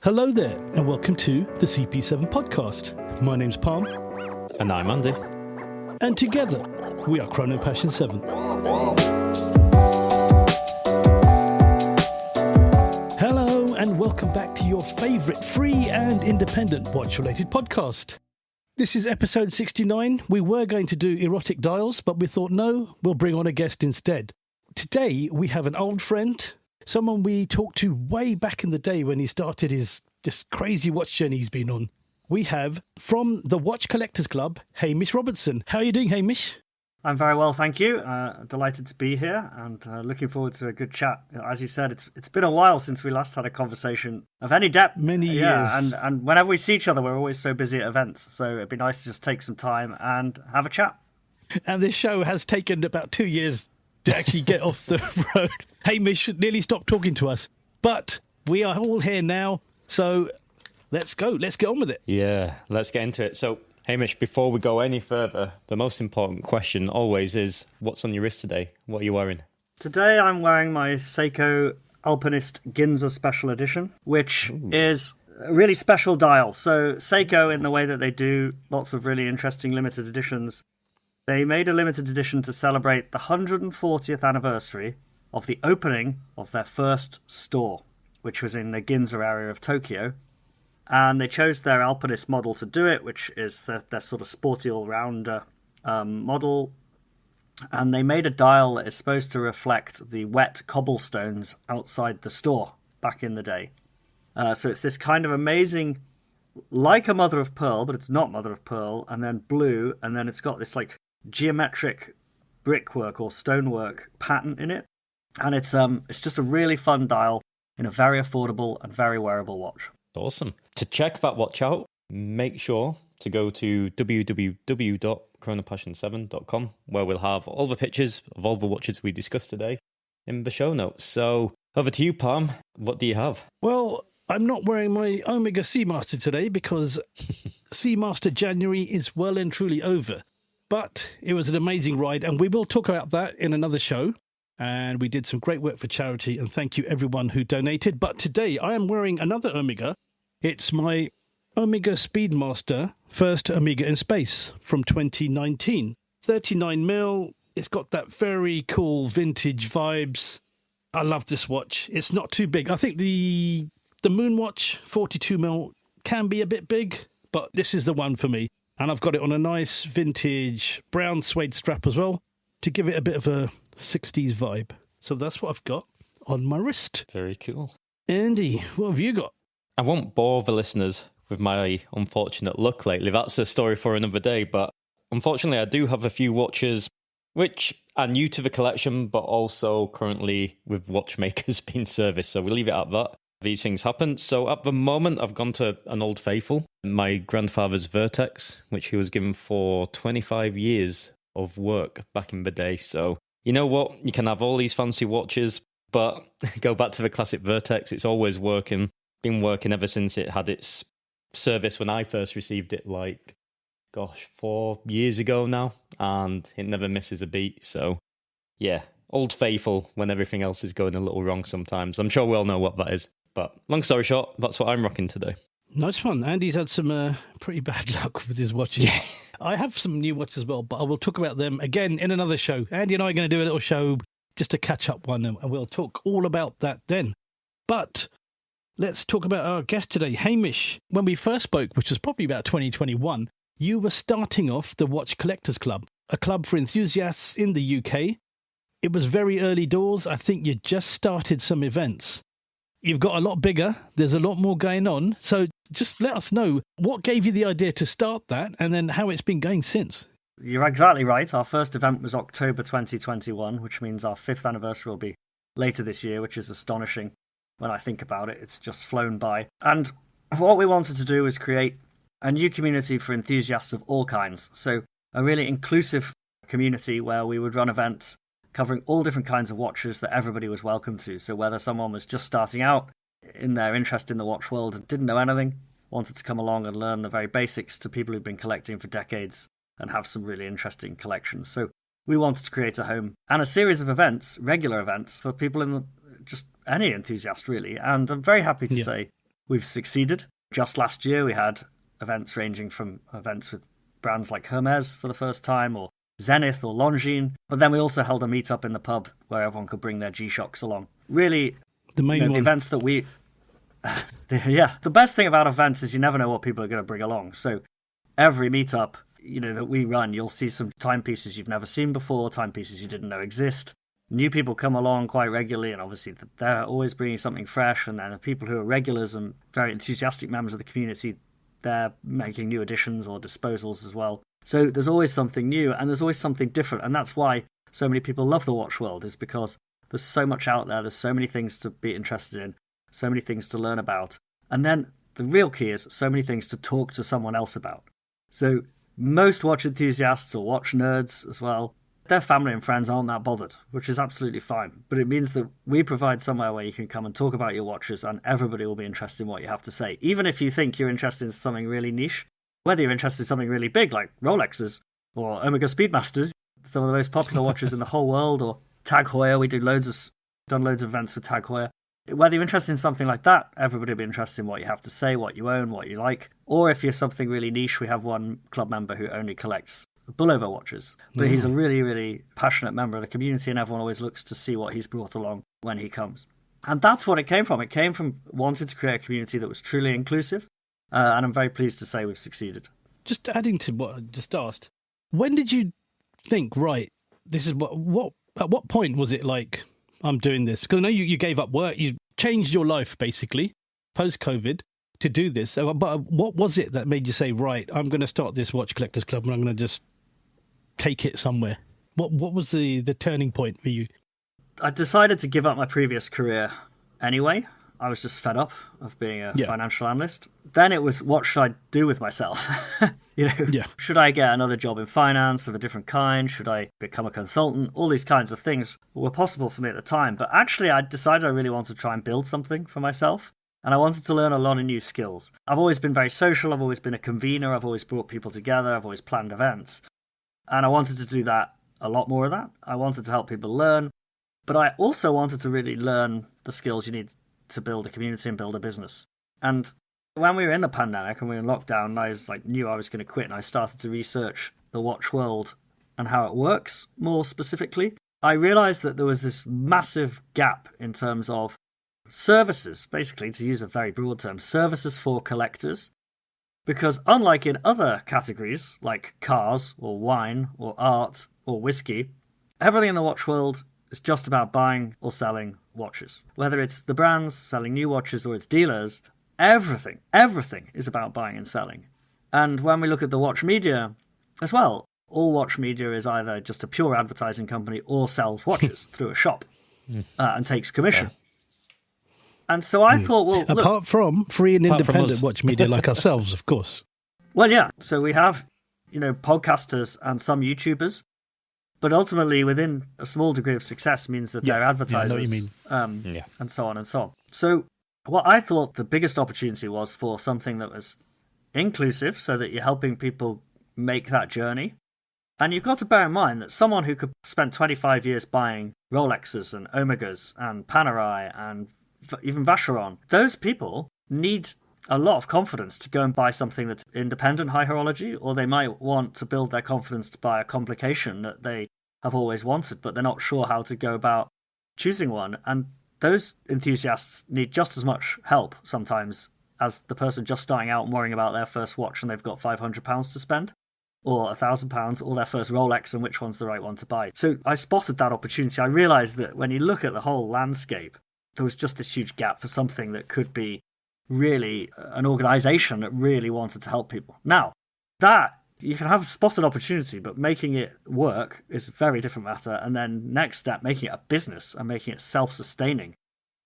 Hello there, and welcome to the CP7 podcast. My name's Parm. And I'm Andy. And together, we are Chrono Passion 7. Hello, and welcome back to your favourite free and independent watch-related podcast. This is episode 69. We were going to do erotic dials, but we thought, no, we'll bring on a guest instead. Today, we have an old friend, someone we talked to way back in the day when he started his just crazy watch journey he's been on. We have, from the Watch Collectors Club, Hamish Robertson. How are you doing, Hamish? I'm very well, thank you. Delighted to be here and looking forward to a good chat. As you said, it's been a while since we last had a conversation of any depth. Many years. Yeah, and whenever we see each other, we're always so busy at events. So it'd be nice to just take some time and have a chat. And this show has taken about 2 years to actually get off the road. Hamish nearly stopped talking to us. But we are all here now, so let's go. Let's get on with it. Yeah, let's get into it. So, Hamish, before we go any further, the most important question always is, what's on your wrist today? What are you wearing? Today I'm wearing my Seiko Alpinist Ginza Special Edition, which is a really special dial. So Seiko, in the way that they do lots of really interesting limited editions, they made a limited edition to celebrate the 140th anniversary of the opening of their first store, which was in the Ginza area of Tokyo. And they chose their Alpinist model to do it, which is their sort of sporty all-rounder model. And they made a dial that is supposed to reflect the wet cobblestones outside the store back in the day. So it's this kind of amazing, like a mother of pearl, but it's not mother of pearl, and then blue, and then it's got this like geometric brickwork or stonework pattern in it. And it's just a really fun dial in a very affordable and very wearable watch. Awesome. To check that watch out, make sure to go to www.chronopassion7.com, where we'll have all the pictures of all the watches we discussed today in the show notes. So over to you, Parm. What do you have? Well, I'm not wearing my Omega Seamaster today because Seamaster January is well and truly over. But it was an amazing ride, and we will talk about that in another show. And we did some great work for charity, and thank you everyone who donated. But today I am wearing another Omega. It's my Omega Speedmaster, first Omega in space from 2019. 39mm. It's got that very cool vintage vibes. I love this watch. It's not too big. I think the Moonwatch 42mm can be a bit big, but this is the one for me. And I've got it on a nice vintage brown suede strap as well to give it a bit of a 60s vibe. So that's what I've got on my wrist. Very cool. Andy, what have you got? I won't bore the listeners with my unfortunate luck lately. That's a story for another day. But unfortunately, I do have a few watches which are new to the collection, but also currently with watchmakers being serviced. So we'll leave it at that. These things happen. So at the moment, I've gone to an old faithful, my grandfather's Vertex, which he was given for 25 years of work back in the day. So you know what? You can have all these fancy watches, but go back to the classic Vertex. It's always working. Been working ever since it had its service when I first received it, 4 years ago now, and it never misses a beat. So yeah, old faithful when everything else is going a little wrong sometimes. I'm sure we all know what that is. But long story short, that's what I'm rocking today. Nice fun. Andy's had some pretty bad luck with his watches. Yeah. I have some new watches as well, but I will talk about them again in another show. Andy and I are going to do a little show, just a catch-up one, and we'll talk all about that then. But let's talk about our guest today, Hamish. When we first spoke, which was probably about 2021, you were starting off the Watch Collectors Club, a club for enthusiasts in the UK. It was very early doors. I think you just started some events. You've got a lot bigger. There's a lot more going on. So just let us know what gave you the idea to start that and then how it's been going since. You're exactly right. Our first event was October 2021, which means our 5th anniversary will be later this year, which is astonishing when I think about it. It's just flown by. And what we wanted to do was create a new community for enthusiasts of all kinds. So a really inclusive community where we would run events covering all different kinds of watches that everybody was welcome to. So whether someone was just starting out in their interest in the watch world and didn't know anything, wanted to come along and learn the very basics, to people who've been collecting for decades and have some really interesting collections. So we wanted to create a home and a series of events, regular events, for people in just any enthusiast really. And I'm very happy to say we've succeeded. Just last year, we had events ranging from events with brands like Hermes for the first time, or Zenith or Longines. But then we also held a meetup in the pub where everyone could bring their G-Shocks along. Really, the main one. The events that we... yeah, the best thing about events is you never know what people are going to bring along. So every meetup, that we run, you'll see some timepieces you've never seen before, timepieces you didn't know exist. New people come along quite regularly, and obviously they're always bringing something fresh. And then the people who are regulars and very enthusiastic members of the community, they're making new additions or disposals as well. So there's always something new, and there's always something different. And that's why so many people love the watch world, is because there's so much out there. There's so many things to be interested in, so many things to learn about. And then the real key is so many things to talk to someone else about. So most watch enthusiasts or watch nerds as well, their family and friends aren't that bothered, which is absolutely fine. But it means that we provide somewhere where you can come and talk about your watches, and everybody will be interested in what you have to say. Even if you think you're interested in something really niche, whether you're interested in something really big like Rolexes or Omega Speedmasters, some of the most popular watches in the whole world, or Tag Heuer, we do done loads of events with Tag Heuer. Whether you're interested in something like that, everybody will be interested in what you have to say, what you own, what you like. Or if you're something really niche, we have one club member who only collects pullover watches. But he's a really, really passionate member of the community, and everyone always looks to see what he's brought along when he comes. And that's what it came from. It came from wanting to create a community that was truly inclusive. And I'm very pleased to say we've succeeded. Just adding to what I just asked, when did you think, right, this is what at what point was it like, I'm doing this? Because I know you gave up work, you changed your life basically post-COVID to do this. But what was it that made you say, right, I'm going to start this watch collectors club and I'm going to just take it somewhere? What was the turning point for you? I decided to give up my previous career anyway. I was just fed up of being a financial analyst. Then it was, what should I do with myself? Should I get another job in finance of a different kind? Should I become a consultant? All these kinds of things were possible for me at the time. But actually, I decided I really wanted to try and build something for myself. And I wanted to learn a lot of new skills. I've always been very social. I've always been a convener. I've always brought people together. I've always planned events. And I wanted to do that, a lot more of that. I wanted to help people learn. But I also wanted to really learn the skills you need to build a community and build a business. And when we were in the pandemic and we were in lockdown, I knew I was going to quit, and I started to research the watch world and how it works more specifically. I realized that there was this massive gap in terms of services, basically, to use a very broad term, services for collectors. Because unlike in other categories like cars or wine or art or whiskey, everything in the watch world is just about buying or selling watches. Whether it's the brands selling new watches or it's dealers, everything is about buying and selling. And when we look at the watch media as well, all watch media is either just a pure advertising company or sells watches through a shop and takes commission. Yeah. And so I thought, well, apart from free and independent watch media like ourselves, of course. Well, yeah. So we have, podcasters and some YouTubers. But ultimately, within a small degree of success means that they're advertisers, I know what you mean. And so on and so on. So what I thought the biggest opportunity was for something that was inclusive, so that you're helping people make that journey. And you've got to bear in mind that someone who could spend 25 years buying Rolexes and Omegas and Panerai and even Vacheron, those people need a lot of confidence to go and buy something that's independent high horology, or they might want to build their confidence to buy a complication that they have always wanted, but they're not sure how to go about choosing one. And those enthusiasts need just as much help sometimes as the person just starting out and worrying about their first watch and they've got £500 to spend, or £1,000, or their first Rolex and which one's the right one to buy. So I spotted that opportunity. I realised that when you look at the whole landscape, there was just this huge gap for something that could be really an organisation that really wanted to help people. Now, that you can have spotted opportunity, but making it work is a very different matter. And then next step, making it a business and making it self-sustaining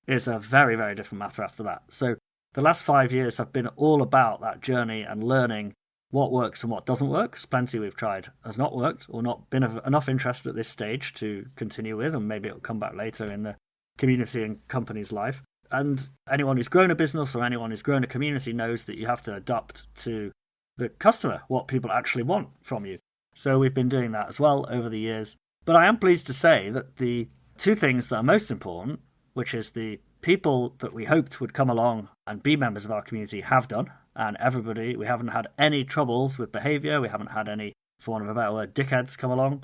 is a very, very different matter after that. So the last 5 years have been all about that journey and learning what works and what doesn't work. Because plenty we've tried has not worked or not been of enough interest at this stage to continue with, and maybe it'll come back later in the community and company's life. And anyone who's grown a business or anyone who's grown a community knows that you have to adapt to the customer, what people actually want from you. So we've been doing that as well over the years. But I am pleased to say that the two things that are most important, which is the people that we hoped would come along and be members of our community have done. And everybody, we haven't had any troubles with behaviour. We haven't had any, for want of a better word, dickheads come along.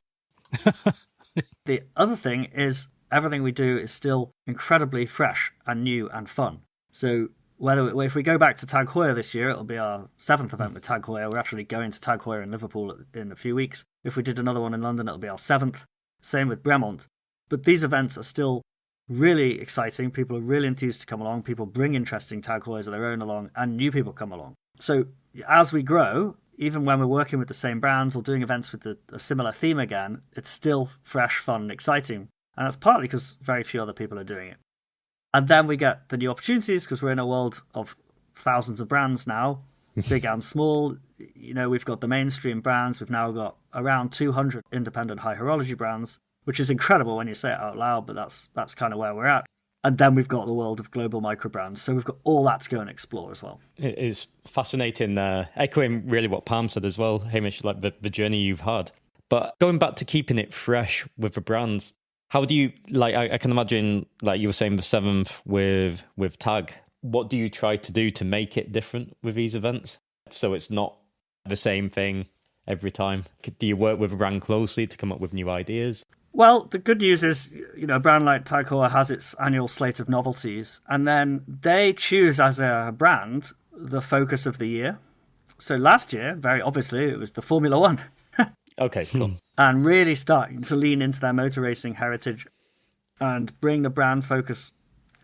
The other thing is everything we do is still incredibly fresh and new and fun. So if we go back to Tag Heuer this year, it'll be our 7th event with Tag Heuer. We're actually going to Tag Heuer in Liverpool in a few weeks. If we did another one in London, it'll be our 7th. Same with Bremont. But these events are still really exciting. People are really enthused to come along. People bring interesting Tag Heuers of their own along, and new people come along. So as we grow, even when we're working with the same brands or doing events with a similar theme again, it's still fresh, fun, and exciting. And that's partly because very few other people are doing it. And then we get the new opportunities because we're in a world of thousands of brands now, big and small. We've got the mainstream brands. We've now got around 200 independent high horology brands, which is incredible when you say it out loud, but that's kind of where we're at. And then we've got the world of global micro brands. So we've got all that to go and explore as well. It is fascinating, echoing really what Parm said as well, Hamish, like the journey you've had. But going back to keeping it fresh with the brands, how do you, like, I can imagine, like you were saying, the 7th with Tag. What do you try to do to make it different with these events? So it's not the same thing every time. Do you work with a brand closely to come up with new ideas? Well, the good news is, a brand like Tag Heuer has its annual slate of novelties, and then they choose as a brand the focus of the year. So last year, very obviously, it was the Formula One. Okay, cool. And really starting to lean into their motor racing heritage and bring the brand focus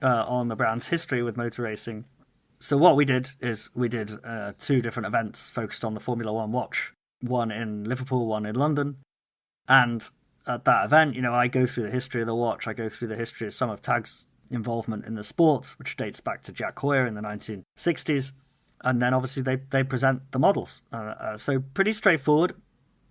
on the brand's history with motor racing. So what we did is we did 2 different events focused on the Formula One watch, one in Liverpool, one in London. And at that event, I go through the history of the watch. I go through the history of some of Tag's involvement in the sport, which dates back to Jack Heuer in the 1960s. And then obviously they present the models. So pretty straightforward.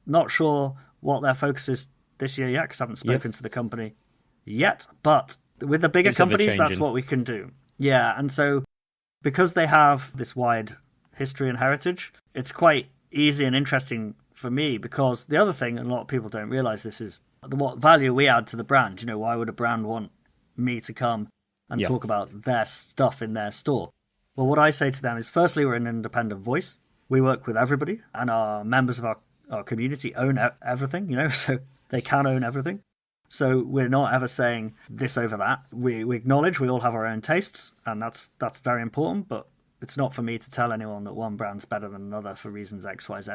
Not sure what their focus is this year yet because I haven't spoken to the company yet. But with the bigger companies, that's what we can do. Yeah, and so because they have this wide history and heritage, it's quite easy and interesting for me because the other thing, and a lot of people don't realise this, is what value we add to the brand. Why would a brand want me to come and talk about their stuff in their store? Well, what I say to them is, firstly, we're an independent voice. We work with everybody, and our members of our community own everything, so they can own everything. So we're not ever saying this over that. We acknowledge we all have our own tastes, and that's very important, but it's not for me to tell anyone that one brand's better than another for reasons X, Y, Z.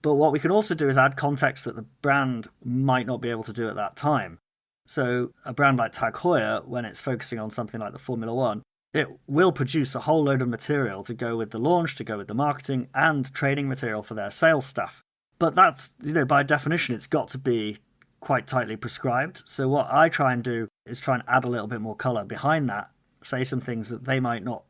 But what we can also do is add context that the brand might not be able to do at that time. So a brand like Tag Heuer, when it's focusing on something like the Formula One, it will produce a whole load of material to go with the launch, to go with the marketing, and training material for their sales staff. But that's, by definition, it's got to be quite tightly prescribed. So what I try and do is try and add a little bit more colour behind that, say some things that they might not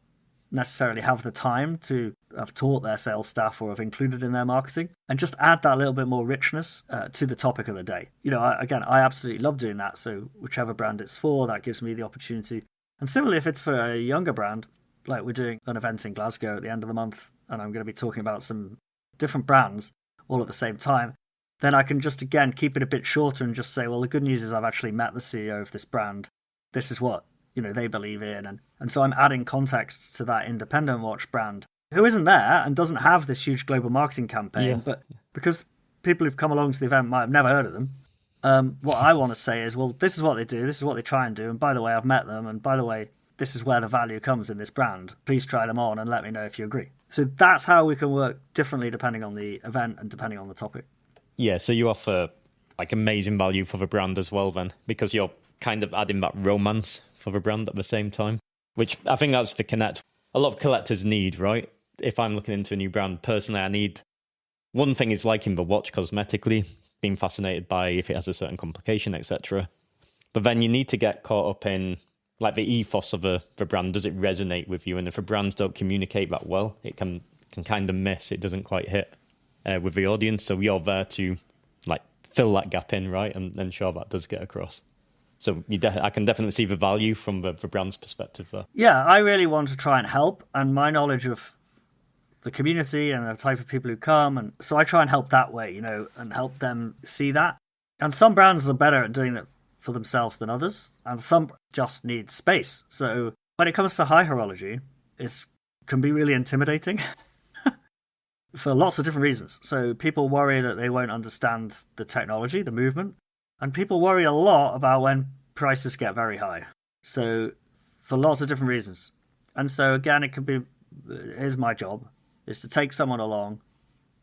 necessarily have the time to have taught their sales staff or have included in their marketing, and just add that little bit more richness to the topic of the day. I absolutely love doing that. So whichever brand it's for, that gives me the opportunity. And similarly, if it's for a younger brand, like we're doing an event in Glasgow at the end of the month, and I'm going to be talking about some different brands all at the same time, then I can just, again, keep it a bit shorter and just say, well, the good news is I've actually met the CEO of this brand. This is what, they believe in. And so I'm adding context to that independent watch brand who isn't there and doesn't have this huge global marketing campaign. But because people who've come along to the event might have never heard of them, what I want to say is, well, this is what they do. This is what they try and do. And by the way, I've met them. And by the way, this is where the value comes in this brand. Please try them on and let me know if you agree. So that's how we can work differently depending on the event and depending on the topic. Yeah, so you offer like amazing value for the brand as well then, because you're kind of adding that romance for the brand at the same time, which I think that's the connect a lot of collectors need, right? If I'm looking into a new brand, personally, I need, one thing is liking the watch cosmetically, being fascinated by if it has a certain complication, etc. But then you need to get caught up in like the ethos of the brand. Does it resonate with you? And if the brands don't communicate that well, it can kind of miss. It doesn't quite hit with the audience. So you're there to like fill that gap in, right? And ensure that does get across. So I can definitely see the value from the brand's perspective there. Yeah, I really want to try and help. And my knowledge of the community and the type of people who come, and so I try and help that way, and help them see that. And some brands are better at doing that for themselves than others, and some just need space. So when it comes to high horology, it can be really intimidating for lots of different reasons. So people worry that they won't understand the technology, the movement, and people worry a lot about when prices get very high. So for lots of different reasons. And so again, it could be, here's my job, is to take someone along.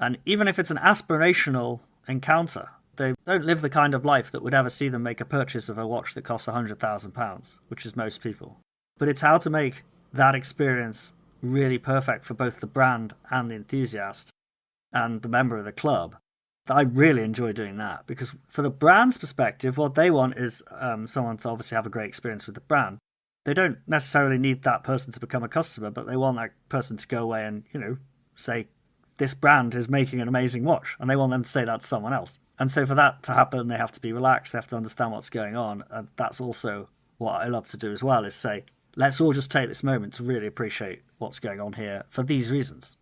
And even if it's an aspirational encounter, they don't live the kind of life that would ever see them make a purchase of a watch that costs £100,000, which is most people. But it's how to make that experience really perfect for both the brand and the enthusiast and the member of the club. I really enjoy doing that, because for the brand's perspective, what they want is someone to obviously have a great experience with the brand. They don't necessarily need that person to become a customer, but they want that person to go away and, say, this brand is making an amazing watch, and they want them to say that to someone else. And so for that to happen, they have to be relaxed, they have to understand what's going on, and that's also what I love to do as well, is say, let's all just take this moment to really appreciate what's going on here for these reasons.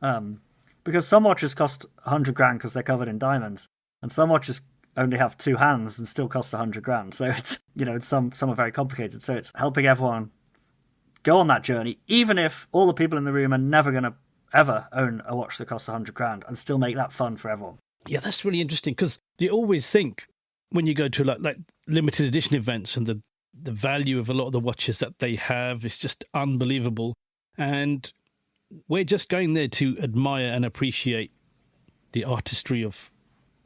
Because some watches cost $100,000 because they're covered in diamonds, and some watches only have two hands and still cost $100,000. So it's, some are very complicated. So it's helping everyone go on that journey, even if all the people in the room are never going to ever own a watch that costs $100,000, and still make that fun for everyone. Yeah, that's really interesting, because you always think when you go to like limited edition events, and the value of a lot of the watches that they have is just unbelievable. And we're just going there to admire and appreciate the artistry of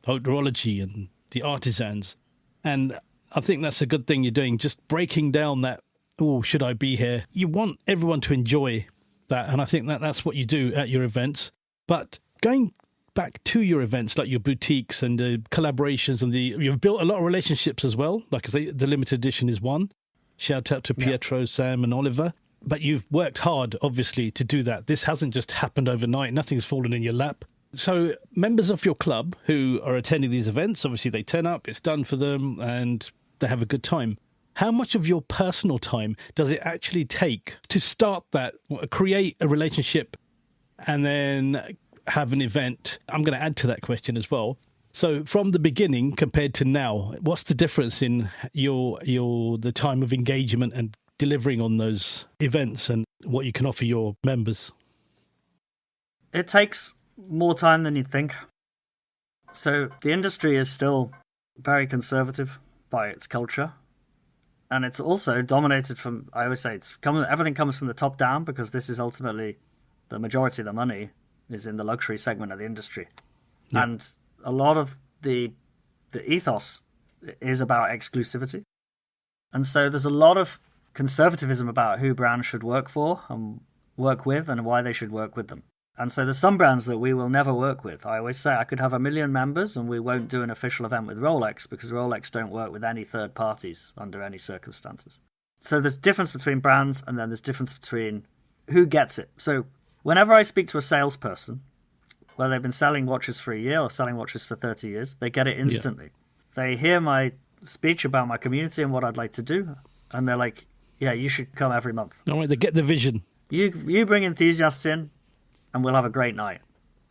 horology and the artisans. And I think that's a good thing you're doing, just breaking down that, oh, should I be here? You want everyone to enjoy that, and I think that's what you do at your events. But going back to your events, like your boutiques and the collaborations, and you've built a lot of relationships as well. Like I say, the limited edition is one. Shout out to Pietro, Sam and Oliver. But you've worked hard, obviously, to do that. This hasn't just happened overnight. Nothing's fallen in your lap. So members of your club who are attending these events, obviously they turn up, it's done for them, and they have a good time. How much of your personal time does it actually take to start that, create a relationship, and then have an event? I'm going to add to that question as well. So from the beginning compared to now, what's the difference in the time of engagement and delivering on those events, and what you can offer your members? It takes more time than you'd think. So the industry is still very conservative by its culture. And it's also dominated from, I always say, everything comes from the top down, because this is ultimately the majority of the money is in the luxury segment of the industry. Yeah. And a lot of the ethos is about exclusivity. And so there's a lot of conservatism about who brands should work for and work with, and why they should work with them. And so there's some brands that we will never work with. I always say I could have 1 million members and we won't do an official event with Rolex, because Rolex don't work with any third parties under any circumstances. So there's difference between brands, and then there's difference between who gets it. So whenever I speak to a salesperson, whether they've been selling watches for a year or selling watches for 30 years, they get it instantly. Yeah. They hear my speech about my community and what I'd like to do, and they're like, yeah, you should come every month. All right, they get the vision. You bring enthusiasts in, and we'll have a great night.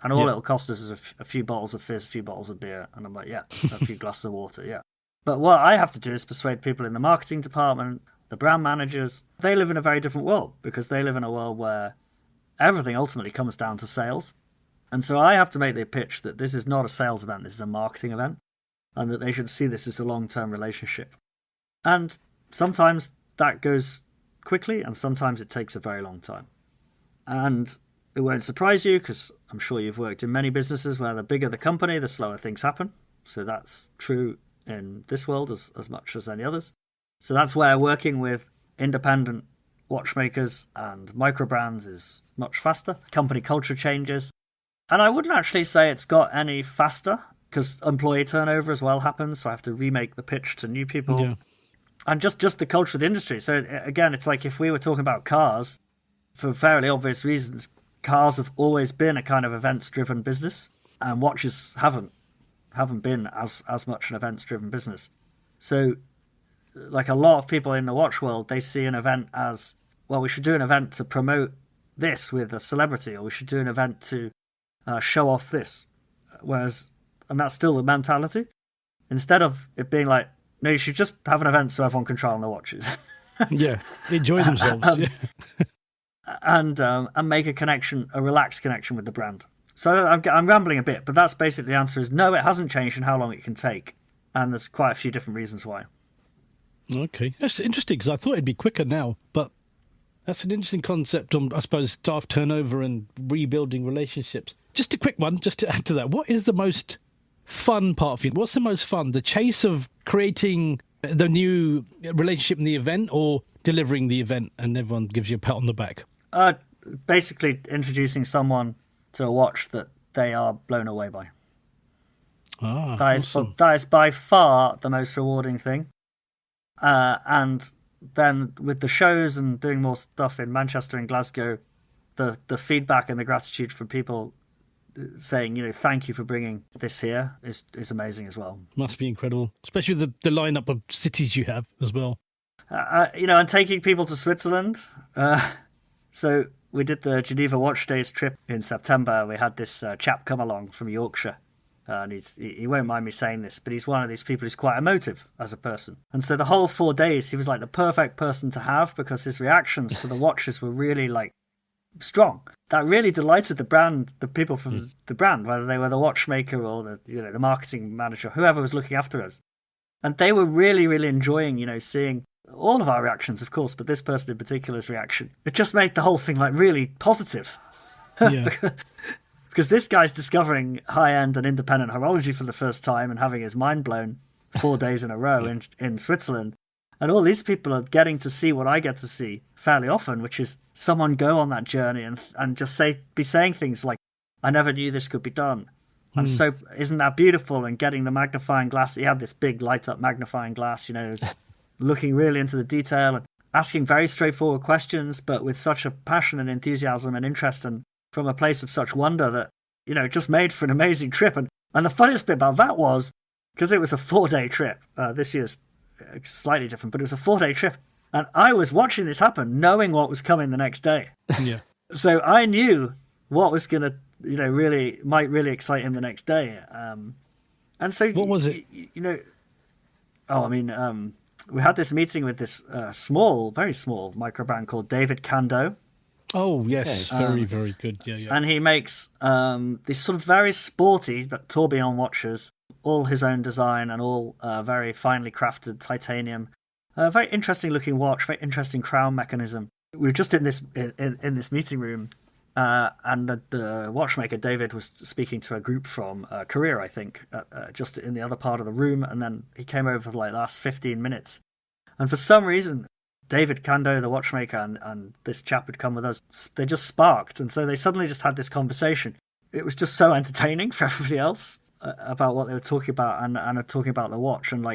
And all it'll cost us is a few bottles of fizz, a few bottles of beer. And I'm like, yeah, a few glasses of water, yeah. But what I have to do is persuade people in the marketing department, the brand managers. They live in a very different world, because they live in a world where everything ultimately comes down to sales. And so I have to make the pitch that this is not a sales event, this is a marketing event, and that they should see this as a long-term relationship. And sometimes that goes quickly, and sometimes it takes a very long time. And it won't surprise you, because I'm sure you've worked in many businesses where the bigger the company, the slower things happen. So that's true in this world as much as any others. So that's where working with independent watchmakers and micro brands is much faster. Company culture changes. And I wouldn't actually say it's got any faster, because employee turnover as well happens. So I have to remake the pitch to new people. Yeah. And just the culture of the industry. So again, it's like if we were talking about cars, for fairly obvious reasons, cars have always been a kind of events-driven business, and watches haven't been as much an events-driven business. So, like a lot of people in the watch world, they see an event as, well, we should do an event to promote this with a celebrity, or we should do an event to show off this. And that's still the mentality. Instead of it being like, no, you should just have an event so everyone can try on their watches. Yeah, enjoy themselves. And make a connection, a relaxed connection with the brand. So I'm rambling a bit, but that's basically the answer is no, it hasn't changed in how long it can take. And there's quite a few different reasons why. Okay, that's interesting because I thought it'd be quicker now, but that's an interesting concept on, I suppose, staff turnover and rebuilding relationships. Just a quick one, just to add to that. What is the most fun part for you? What's the most fun? The chase of creating the new relationship in the event or delivering the event and everyone gives you a pat on the back? Basically introducing someone to a watch that they are blown away by. Awesome. That is by far the most rewarding thing. And then with the shows and doing more stuff in Manchester and Glasgow, the feedback and the gratitude from people saying, thank you for bringing this here is amazing as well. Must be incredible, especially the lineup of cities you have as well. And taking people to Switzerland. So we did the Geneva Watch Days trip in September. We had this chap come along from Yorkshire. And he won't mind me saying this, but he's one of these people who's quite emotive as a person. And so the whole 4 days, he was like the perfect person to have because his reactions to the watches were really like strong. That really delighted the people from the brand, whether they were the watchmaker or the marketing manager, whoever was looking after us. And they were really, really enjoying, seeing all of our reactions, of course, but this person in particular's reaction. It just made the whole thing like really positive. Yeah. Because this guy's discovering high-end and independent horology for the first time and having his mind blown 4 days in a row in Switzerland. And all these people are getting to see what I get to see fairly often, which is someone go on that journey and just be saying things like, I never knew this could be done. And so isn't that beautiful? And getting the magnifying glass. He had this big light-up magnifying glass, looking really into the detail and asking very straightforward questions, but with such a passion and enthusiasm and interest and from a place of such wonder that, it just made for an amazing trip. And the funniest bit about that was, because it was a 4-day trip, this year's slightly different, but it was a 4-day trip. And I was watching this happen, knowing what was coming the next day. Yeah. So I knew what was going to, might really excite him the next day. And so... What was it? We had this meeting with this very small micro brand called David Kando. Oh, yes. Okay. Very, very good. Yeah. And he makes these sort of very sporty but tourbillon watches, all his own design and all very finely crafted titanium. Very interesting looking watch, very interesting crown mechanism. We were just in this meeting room and the watchmaker, David, was speaking to a group from Korea, I think, just in the other part of the room. And then he came over for like the last 15 minutes. And for some reason... David Kando, the watchmaker, and this chap had come with us. They just sparked, and so they suddenly just had this conversation. It was just so entertaining for everybody else about what they were talking about and talking about the watch. And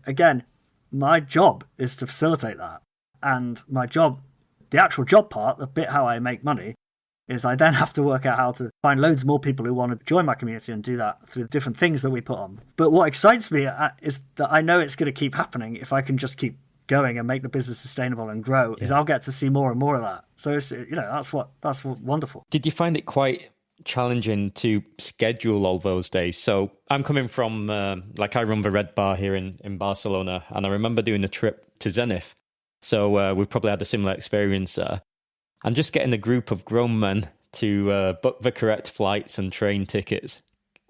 again, my job is to facilitate that. And my job, the actual job part, the bit how I make money, is I then have to work out how to find loads more people who want to join my community and do that through different things that we put on. But what excites me is that I know it's going to keep happening if I can just keep going and make the business sustainable and grow. Is I'll get to see more and more of that. So it's, that's wonderful. Did you find it quite challenging to schedule all those days? So I'm coming from I run the Red Bar here in Barcelona, and I remember doing a trip to Zenith. So we probably had a similar experience there. And just getting a group of grown men to book the correct flights and train tickets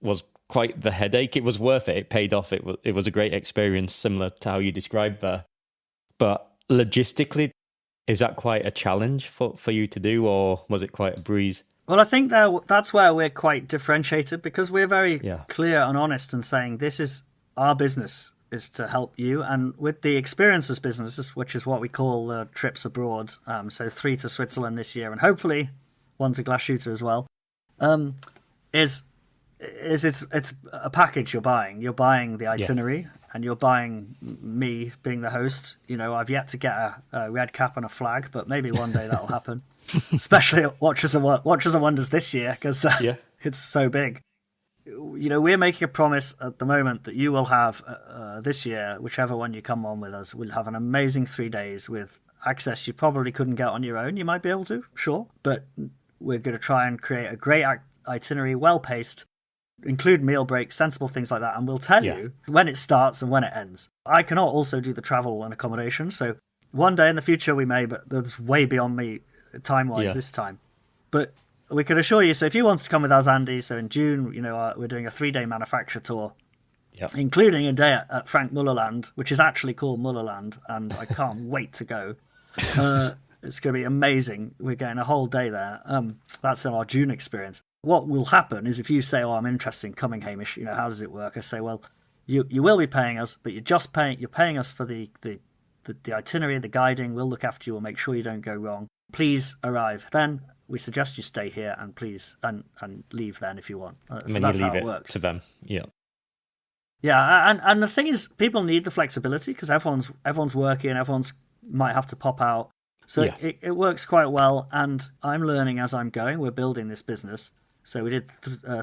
was quite the headache. It was worth it. It paid off. It was a great experience, similar to how you described there. But logistically, is that quite a challenge for you to do, or was it quite a breeze? Well, I think that's where we're quite differentiated, because we're very clear and honest in saying this is our business, is to help you. And with the experiences business, which is what we call the trips abroad, so 3 to Switzerland this year and hopefully 1 to Glasshooter as well, it's a package you're buying. You're buying the itinerary and you're buying me being the host. I've yet to get a red cap and a flag, but maybe one day that'll happen. Especially at Watches and Wonders this year, because it's so big. We're making a promise at the moment that you will have this year, whichever one you come on with us, we'll have an amazing 3 days with access you probably couldn't get on your own. You might be able to, sure, but we're going to try and create a great itinerary, well-paced, include meal breaks, sensible things like that, and we'll tell you when it starts and when it ends. I cannot also do the travel and accommodation, so One day in the future we may, but that's way beyond me time-wise this time. But we can assure you, so if you want to come with us, Andy, so in June, we're doing a 3-day manufacturer tour, including a day at Frank Mullerland, which is actually called Mullerland, and I can't wait to go. It's going to be amazing. We're getting a whole day there. That's in our June experience. What will happen is if you say, I'm interested in coming, Hamish, how does it work? I say, well, you will be paying us, but you're paying us for the itinerary, the guiding. We'll look after you. We'll make sure you don't go wrong. Please arrive then. We suggest you stay here and please and leave then if you want. So that's how it works. To them. Yeah. Yeah, and the thing is, people need the flexibility because everyone's working, everyone's might have to pop out. So it works quite well, and I'm learning as I'm going. We're building this business. So we did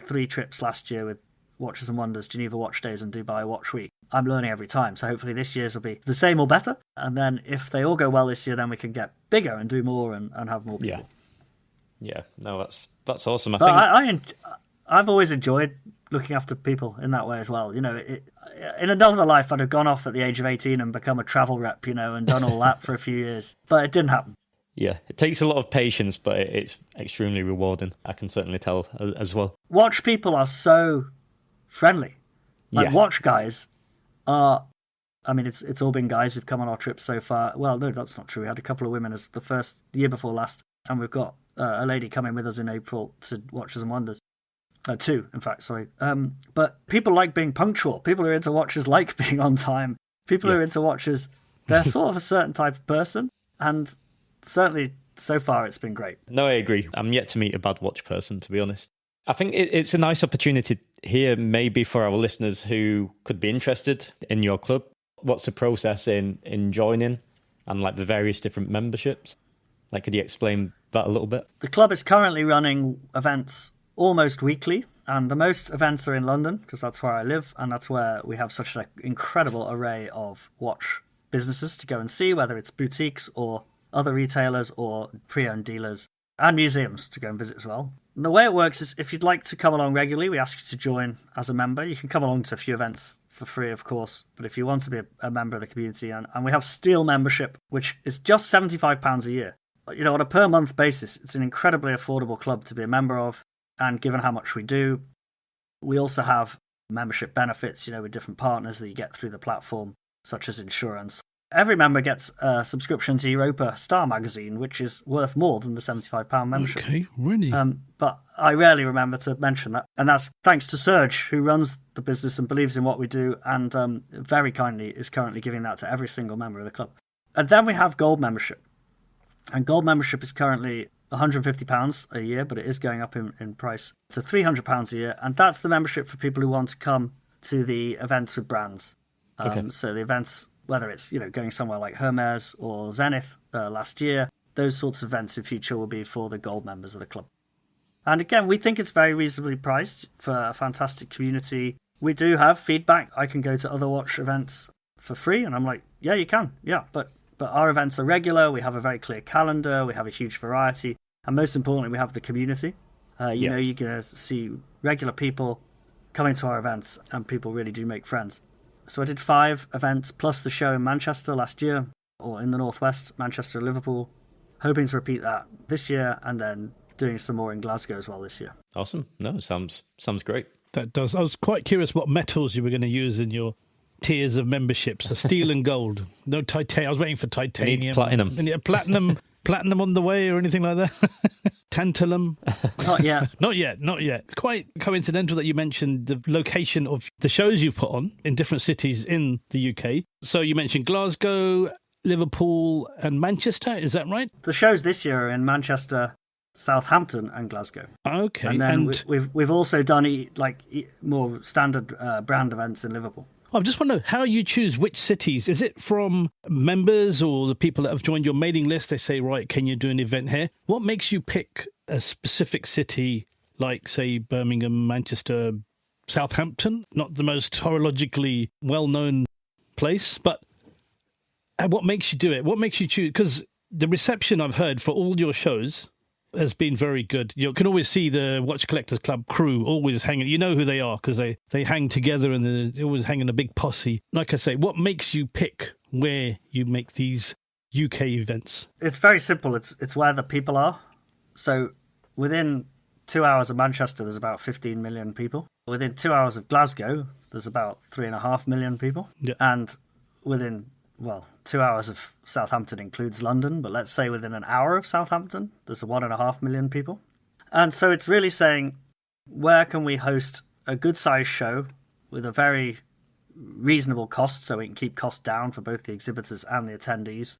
3 trips last year with Watches and Wonders, Geneva Watch Days and Dubai Watch Week. I'm learning every time, so hopefully this year's will be the same or better. And then if they all go well this year, then we can get bigger and do more and have more people. Yeah. No, that's awesome. I've always enjoyed looking after people in that way as well. In another life, I'd have gone off at the age of 18 and become a travel rep, and done all that for a few years. But it didn't happen. Yeah, it takes a lot of patience, but it's extremely rewarding. I can certainly tell as well. Watch people are so friendly. Watch guys are... I mean, it's all been guys who've come on our trips so far. Well, no, that's not true. We had a couple of women as the year before last, and we've got a lady coming with us in April to Watches and Wonders. 2, in fact, sorry. But people like being punctual. People who are into watches like being on time. People who are into watches, they're sort of a certain type of person, and certainly so far it's been great. No, I agree. I'm yet to meet a bad watch person, to be honest. I think it's a nice opportunity here, maybe for our listeners who could be interested in your club. What's the process in joining and like the various different memberships? Like, could you explain that a little bit? The club is currently running events almost weekly, and the most events are in London because that's where I live, and that's where we have such an incredible array of watch businesses to go and see, whether it's boutiques or other retailers or pre-owned dealers and museums to go and visit as well. And the way it works is if you'd like to come along regularly, we ask you to join as a member. You can come along to a few events for free, of course, but if you want to be a member of the community, and we have Steel membership, which is just £75 a year. On a per month basis, it's an incredibly affordable club to be a member of, and given how much we do, we also have membership benefits, with different partners that you get through the platform, such as insurance. Every member gets a subscription to Europa Star magazine, which is worth more than the £75 membership. Okay, really? But I rarely remember to mention that. And that's thanks to Serge, who runs the business and believes in what we do, and very kindly is currently giving that to every single member of the club. And then we have Gold membership. And Gold membership is currently £150 a year, but it is going up in price to £300 a year. And that's the membership for people who want to come to the events with brands. So the events, whether it's going somewhere like Hermes or Zenith last year, those sorts of events in future will be for the Gold members of the club. And again, we think it's very reasonably priced for a fantastic community. We do have feedback. I can go to other watch events for free, and I'm like, yeah, you can, yeah, but our events are regular. We have a very clear calendar. We have a huge variety, and most importantly, we have the community. You're going to see regular people coming to our events, and people really do make friends. So I did 5 events plus the show in Manchester last year, or in the Northwest, Manchester, Liverpool, hoping to repeat that this year, and then doing some more in Glasgow as well this year. Awesome. No, sounds great. That does. I was quite curious what metals you were going to use in your tiers of memberships. So steel and gold. No titanium. I was waiting for titanium. You need platinum. Platinum on the way or anything like that? Tantalum? Not yet. Not yet. Quite coincidental that you mentioned the location of the shows you've put on in different cities in the UK. So you mentioned Glasgow, Liverpool and Manchester, is that right? The shows this year are in Manchester, Southampton and Glasgow. Okay. And then we've also done more standard brand events in Liverpool. I just want to know how you choose which cities. Is it from members or the people that have joined your mailing list? They say, right, can you do an event here? What makes you pick a specific city like, say, Birmingham, Manchester, Southampton? Not the most horologically well-known place, but what makes you do it? What makes you choose? Because the reception I've heard for all your shows has been very good. You can always see the Watch Collectors Club crew always hanging. You know who they are because they hang together and they always hang in a big posse. Like I say, what makes you pick where you make these UK events? It's very simple. It's where the people are. So within 2 hours of Manchester, there's about 15 million people. Within 2 hours of Glasgow, there's about 3.5 million people. Yeah. And within, 2 hours of Southampton includes London, but let's say within an hour of Southampton, there's 1.5 million people. And so it's really saying, where can we host a good-sized show with a very reasonable cost, so we can keep costs down for both the exhibitors and the attendees,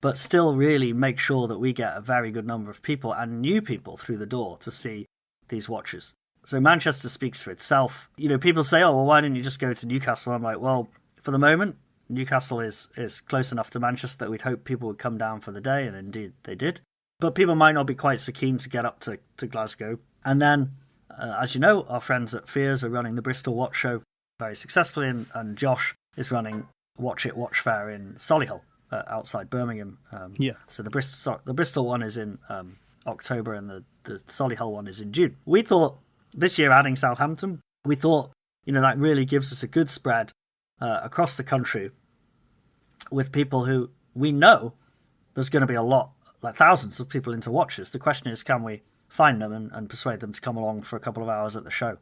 but still really make sure that we get a very good number of people and new people through the door to see these watches. So Manchester speaks for itself. People say, oh, well, why didn't you just go to Newcastle? I'm like, well, for the moment, Newcastle is close enough to Manchester that we'd hope people would come down for the day, and indeed they did. But people might not be quite so keen to get up to Glasgow. And then, as you know, our friends at Fears are running the Bristol Watch Show very successfully, and Josh is running Watch It Watch Fair in Solihull, outside Birmingham. So the Bristol one is in October, and the Solihull one is in June. We thought this year, adding Southampton, we thought that really gives us a good spread across the country with people who we know there's going to be a lot, like thousands of people into watches. The question is, can we find them and persuade them to come along for a couple of hours at the show?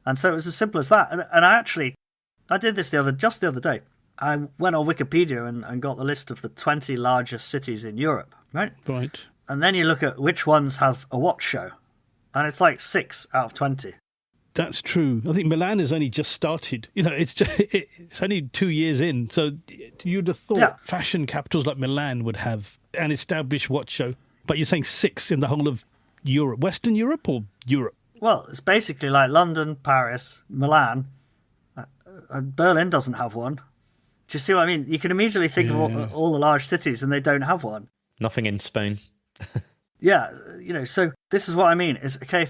And so it was as simple as that. And I did this just the other day. I went on Wikipedia and got the list of the 20 largest cities in Europe, right? Right. And then you look at which ones have a watch show, and it's like 6 out of 20. That's true. I think Milan has only just started. It's only 2 years in. So you'd have thought fashion capitals like Milan would have an established watch show. But you're saying 6 in the whole of Europe. Western Europe or Europe? Well, it's basically like London, Paris, Milan. Berlin doesn't have one. Do you see what I mean? You can immediately think of all the large cities, and they don't have one. Nothing in Spain. Yeah, so this is what I mean. Is okay,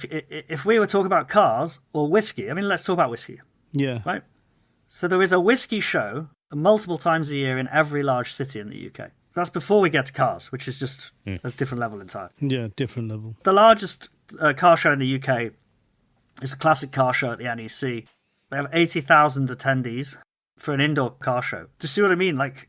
if we were talking about cars or whiskey, let's talk about whiskey. Yeah. Right? So there is a whiskey show multiple times a year in every large city in the UK. That's before we get to cars, which is just a different level entirely. Yeah, different level. The largest car show in the UK is a classic car show at the NEC. They have 80,000 attendees for an indoor car show. Do you see what I mean? Like,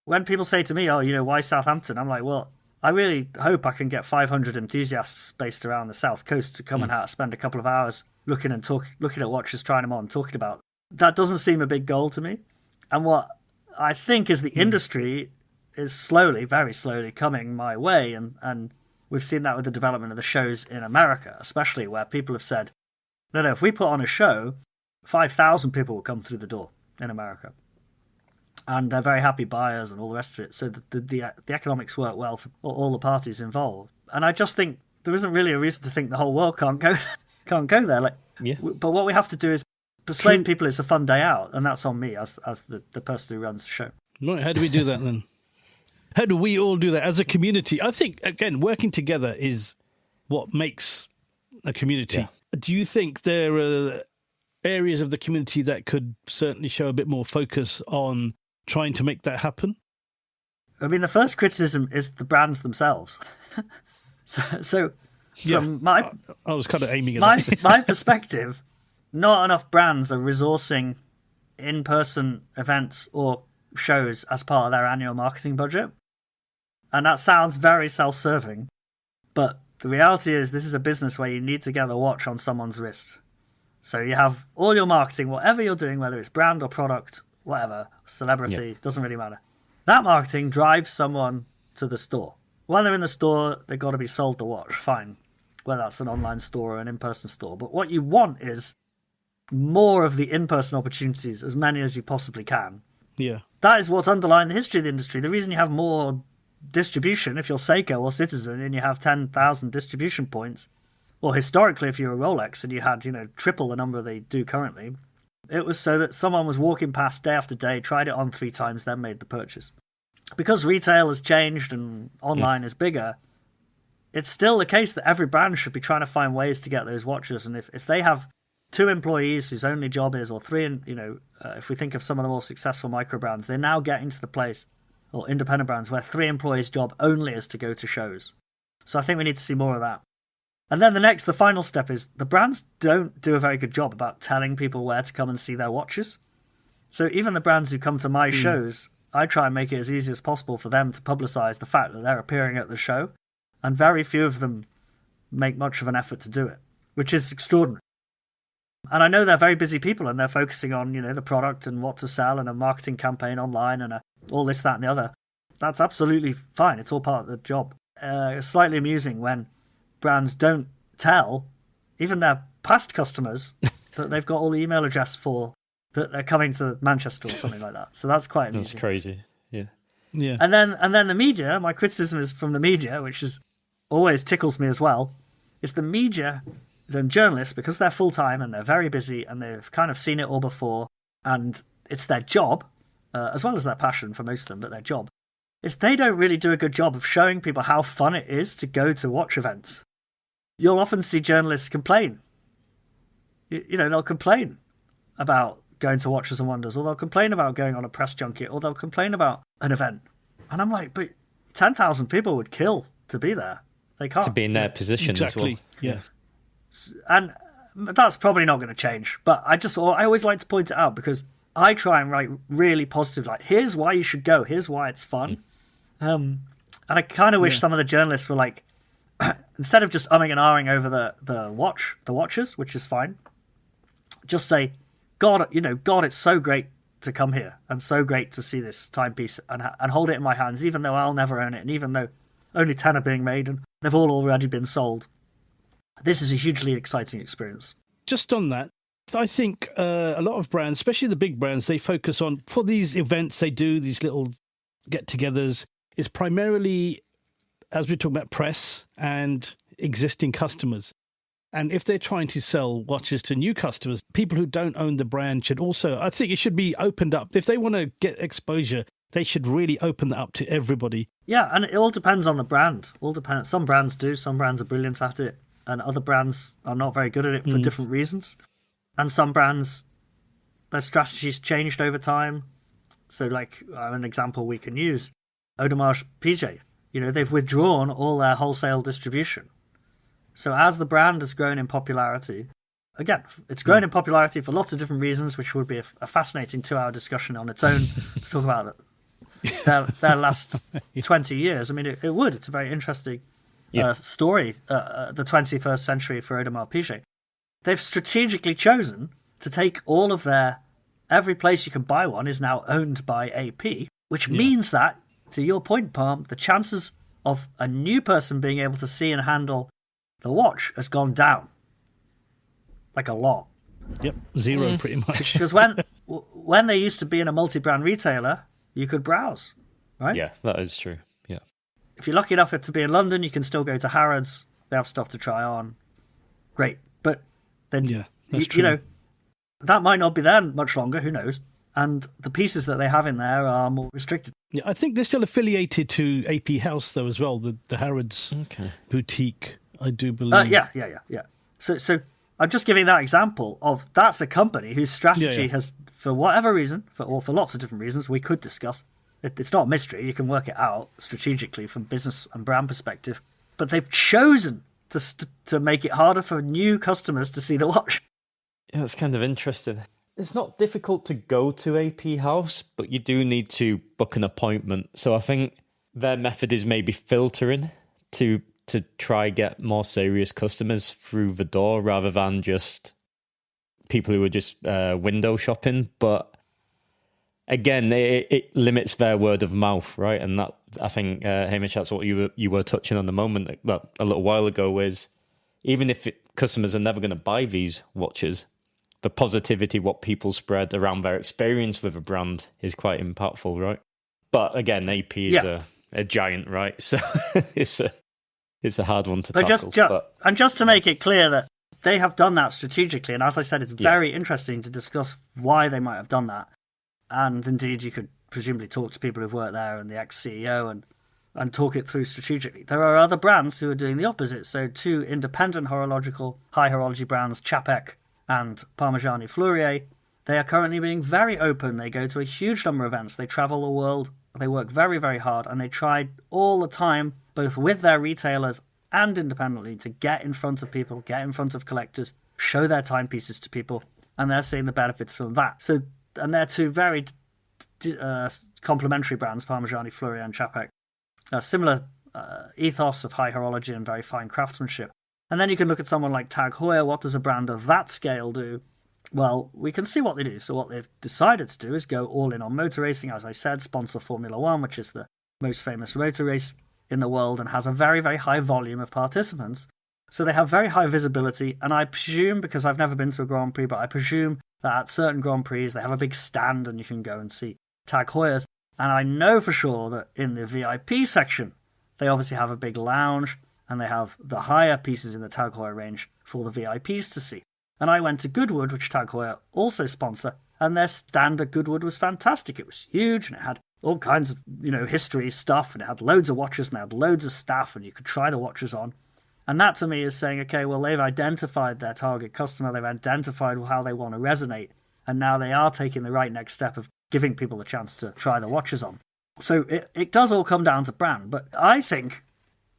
when people say to me, oh, why Southampton? I'm like, well, I really hope I can get 500 enthusiasts based around the South Coast to come and spend a couple of hours looking at watches, trying them on, talking about. That doesn't seem a big goal to me. And what I think is the industry is slowly, very slowly coming my way. And we've seen that with the development of the shows in America, especially, where people have said, no, if we put on a show, 5,000 people will come through the door in America. And they're very happy buyers and all the rest of it. So the economics work well for all the parties involved. And I just think there isn't really a reason to think the whole world can't go there. But what we have to do is persuade people it's a fun day out, and that's on me as the person who runs the show. Right, how do we do that then? How do we all do that as a community? I think, again, working together is what makes a community. Yeah. Do you think there are areas of the community that could certainly show a bit more focus on trying to make that happen? The first criticism is the brands themselves. so from I was kind of aiming at that. My perspective, not enough brands are resourcing in-person events or shows as part of their annual marketing budget. And that sounds very self-serving, but the reality is this is a business where you need to get the watch on someone's wrist. So you have all your marketing, whatever you're doing, whether it's brand or product, whatever, celebrity, doesn't really matter. That marketing drives someone to the store. When they're in the store, they've got to be sold the watch, fine, whether that's an online store or an in-person store. But what you want is more of the in-person opportunities, as many as you possibly can. Yeah. That is what's underlying the history of the industry. The reason you have more distribution, if you're Seiko or Citizen and you have 10,000 distribution points, or historically if you're a Rolex and you had, triple the number they do currently, it was so that someone was walking past day after day, tried it on 3 times, then made the purchase. Because retail has changed and online is bigger, it's still the case that every brand should be trying to find ways to get those watches. And if they have 2 employees whose only job is, or 3, if we think of some of the more successful micro brands, they're now getting to the place, or independent brands, where 3 employees' job only is to go to shows. So I think we need to see more of that. And then the final step is the brands don't do a very good job about telling people where to come and see their watches. So even the brands who come to my shows I try and make it as easy as possible for them to publicise the fact that they're appearing at the show, and very few of them make much of an effort to do it, which is extraordinary. And I know they're very busy people, and they're focusing on, the product and what to sell and a marketing campaign online and all this, that, and the other. That's absolutely fine. It's all part of the job. It's slightly amusing when brands don't tell even their past customers that they've got all the email address for that they're coming to Manchester or something like that. So that's quite amusing. That's crazy. Yeah. Yeah. And then the media, my criticism is from the media, which is always tickles me as well, is the media and journalists, because they're full-time and they're very busy and they've kind of seen it all before, and it's their job, as well as their passion for most of them, but their job, is they don't really do a good job of showing people how fun it is to go to watch events. You'll often see journalists complain. They'll complain about going to Watches and Wonders, or they'll complain about going on a press junket, or they'll complain about an event. And I'm like, but 10,000 people would kill to be there. They can't. To be in their position exactly. as well. Yeah. And that's probably not going to change. But I always like to point it out, because I try and write really positive, like, here's why you should go. Here's why it's fun. And I kind of wish some of the journalists were like, instead of just umming and ahhing over the watches, which is fine, just say, God, it's so great to come here and so great to see this timepiece and hold it in my hands, even though I'll never own it, and even though only 10 are being made and they've all already been sold. This is a hugely exciting experience. Just on that, I think a lot of brands, especially the big brands, they focus on, for these events they do, these little get-togethers, is primarily, as we're talking about, press and existing customers. And if they're trying to sell watches to new customers, people who don't own the brand should also, I think it should be opened up. If they want to get exposure, they should really open that up to everybody. Yeah, and it all depends on the brand. All depends. Some brands do, some brands are brilliant at it, and other brands are not very good at it for different reasons. And some brands, their strategies changed over time. So, like, an example we can use, Audemars Piguet. They've withdrawn all their wholesale distribution. So as the brand has grown in popularity, again, it's grown in popularity for lots of different reasons, which would be a fascinating 2-hour discussion on its own to talk about their last 20 years. I mean, it would. It's a very interesting story, the 21st century for Audemars Piguet. They've strategically chosen to take all of every place you can buy one is now owned by AP, which means that, to your point, Parm, the chances of a new person being able to see and handle the watch has gone down, like a lot. Yep, zero pretty much. Because when they used to be in a multi-brand retailer, you could browse, right? Yeah, that is true. Yeah. If you're lucky enough to be in London, you can still go to Harrods. They have stuff to try on. Great. But then, that's true. that might not be there much longer. Who knows? And the pieces that they have in there are more restricted. Yeah, I think they're still affiliated to AP House, though, as well, the Harrods boutique, I do believe. Yeah. So I'm just giving that example of that's a company whose strategy has, for whatever reason, for lots of different reasons we could discuss. It's not a mystery. You can work it out strategically from business and brand perspective. But they've chosen to make it harder for new customers to see the watch. Yeah, it's kind of interesting. It's not difficult to go to AP House, but you do need to book an appointment. So I think their method is maybe filtering to try get more serious customers through the door rather than just people who are just window shopping. But again, it limits their word of mouth, right? And that, I think, Hamish, that's what you were touching on a little while ago, is even if customers are never going to buy these watches, the positivity what people spread around their experience with a brand is quite impactful, right? But again, AP is a giant, right? So it's a hard one to tackle. And just to make it clear that they have done that strategically, and as I said, it's very interesting to discuss why they might have done that. And indeed, you could presumably talk to people who've worked there and the ex-CEO and talk it through strategically. There are other brands who are doing the opposite. So 2 independent high horology brands, Chapek and Parmigiani Fleurier, they are currently being very open. They go to a huge number of events. They travel the world. They work very, very hard. And they try all the time, both with their retailers and independently, to get in front of people, get in front of collectors, show their timepieces to people. And they're seeing the benefits from that. So, and they're 2 very complementary brands, Parmigiani, Fleury, and Chapek. Similar ethos of high horology and very fine craftsmanship. And then you can look at someone like Tag Heuer. What does a brand of that scale do? Well, we can see what they do. So what they've decided to do is go all in on motor racing. As I said, sponsor Formula One, which is the most famous motor race in the world and has a very, very high volume of participants. So they have very high visibility. And I presume, because I've never been to a Grand Prix, but I presume that at certain Grand Prix, they have a big stand and you can go and see Tag Heuer's. And I know for sure that in the VIP section, they obviously have a big lounge and they have the higher pieces in the Tag Heuer range for the VIPs to see. And I went to Goodwood, which Tag Heuer also sponsor, and their stand at Goodwood was fantastic. It was huge and it had all kinds of, history stuff, and it had loads of watches and it had loads of staff and you could try the watches on. And that to me is saying, okay, well, they've identified their target customer, they've identified how they want to resonate, and now they are taking the right next step of giving people a chance to try the watches on. So it does all come down to brand, but I think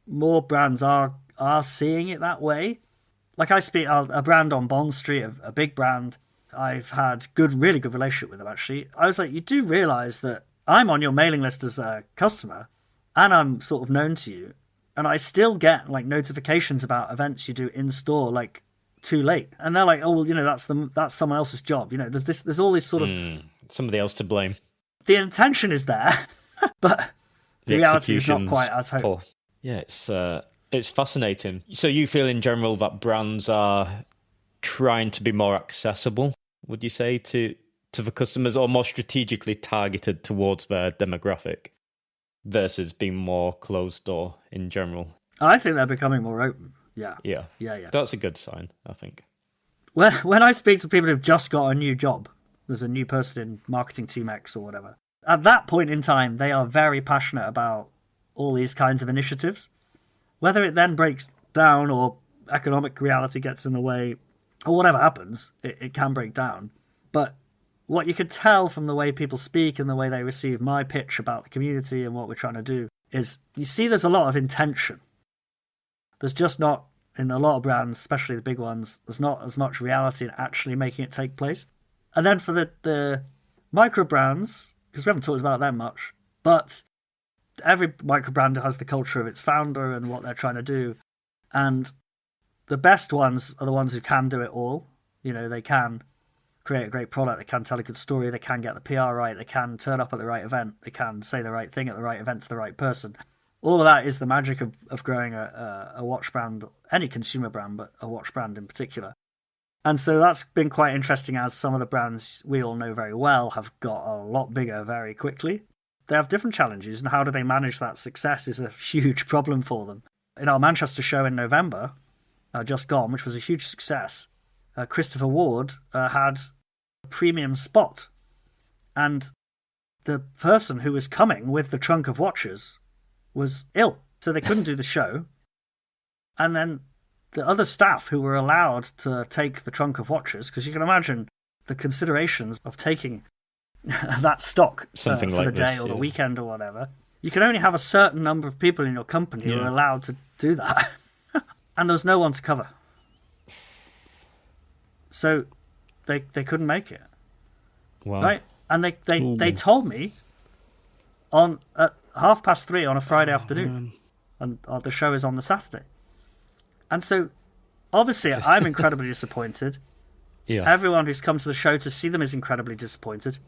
more brands are seeing it that way. Like I speak a brand on Bond Street, a big brand. I've had really good relationship with them, actually. I was like, you do realise that I'm on your mailing list as a customer and I'm sort of known to you, and I still get like notifications about events you do in store like too late, and they're like, oh well, that's someone else's job. There's all this sort of somebody else to blame. The intention is there, but the reality is not quite as hoped. Yeah, it's fascinating. So you feel in general that brands are trying to be more accessible, would you say, to the customers, or more strategically targeted towards their demographic versus being more closed door in general? I think they're becoming more open. Yeah. That's a good sign, I think. When I speak to people who've just got a new job, there's a new person in marketing team X or whatever, at that point in time, they are very passionate about all these kinds of initiatives. Whether it then breaks down or economic reality gets in the way or whatever happens, it can break down. But what you could tell from the way people speak and the way they receive my pitch about the community and what we're trying to do is you see there's a lot of intention. There's just not, in a lot of brands, especially the big ones, there's not as much reality in actually making it take place. And then for the micro brands, because we haven't talked about them much, but every micro brand has the culture of its founder and what they're trying to do. And the best ones are the ones who can do it all. They can create a great product, they can tell a good story, they can get the PR right, they can turn up at the right event, they can say the right thing at the right event to the right person. All of that is the magic of growing a watch brand, any consumer brand, but a watch brand in particular. And so that's been quite interesting, as some of the brands we all know very well have got a lot bigger very quickly. They have different challenges, and how do they manage that success is a huge problem for them. In our Manchester show in November, just gone, which was a huge success, Christopher Ward had a premium spot, and the person who was coming with the trunk of watches was ill, so they couldn't do the show. And then the other staff who were allowed to take the trunk of watches, because you can imagine the considerations of taking that stock something for like the day or the weekend or whatever. You can only have a certain number of people in your company who are allowed to do that. And there was no one to cover. So they couldn't make it. Wow. Right? And they told me at 3:30 on a Friday afternoon. And the show is on the Saturday. And so, obviously, I'm incredibly disappointed. Yeah. Everyone who's come to the show to see them is incredibly disappointed.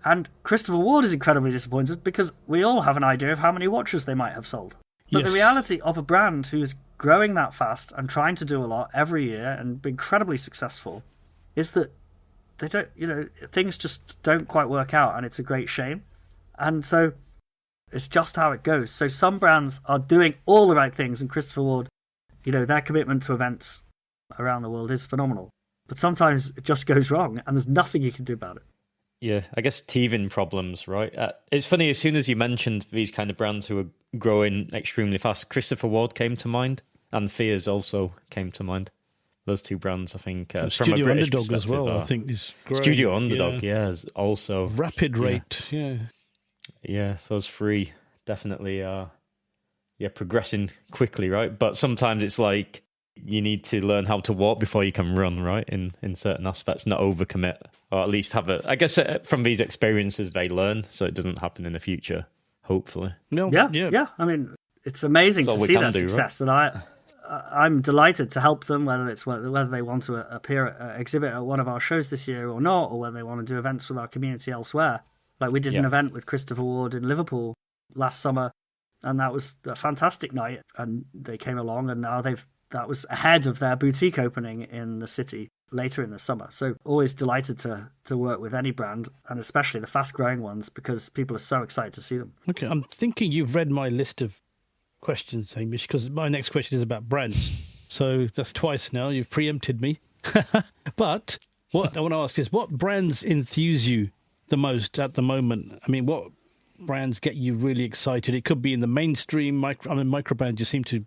And Christopher Ward is incredibly disappointed because we all have an idea of how many watches they might have sold. But the reality of a brand who's growing that fast and trying to do a lot every year and be incredibly successful is that they don't, things just don't quite work out, and it's a great shame. And so it's just how it goes. So some brands are doing all the right things, and Christopher Ward, their commitment to events around the world is phenomenal. But sometimes it just goes wrong, and there's nothing you can do about it. Yeah, I guess teething problems, right? It's funny, as soon as you mentioned these kind of brands who are growing extremely fast, Christopher Ward came to mind, and Fears also came to mind. Those two brands, I think. From Studio a British Underdog as well, I think, is great. Studio Underdog, is also. Rapid Rate, Yeah, those three definitely are progressing quickly, right? But sometimes it's like you need to learn how to walk before you can run, right? In certain aspects, not overcommit or at least have I guess from these experiences they learn, so it doesn't happen in the future, hopefully. No, yeah. I mean, it's amazing to see their success, right? And I'm delighted to help them, whether they want to exhibit at one of our shows this year or not, or whether they want to do events with our community elsewhere. Like we did an event with Christopher Ward in Liverpool last summer, and that was a fantastic night. And they came along, and now that was ahead of their boutique opening in the city later in the summer. So always delighted to work with any brand, and especially the fast-growing ones, because people are so excited to see them. Okay, I'm thinking you've read my list of questions, Hamish, because my next question is about brands. So that's twice now. You've preempted me. But what I want to ask is, what brands enthuse you the most at the moment? I mean, what brands get you really excited? It could be in the mainstream. Microbrands, you seem to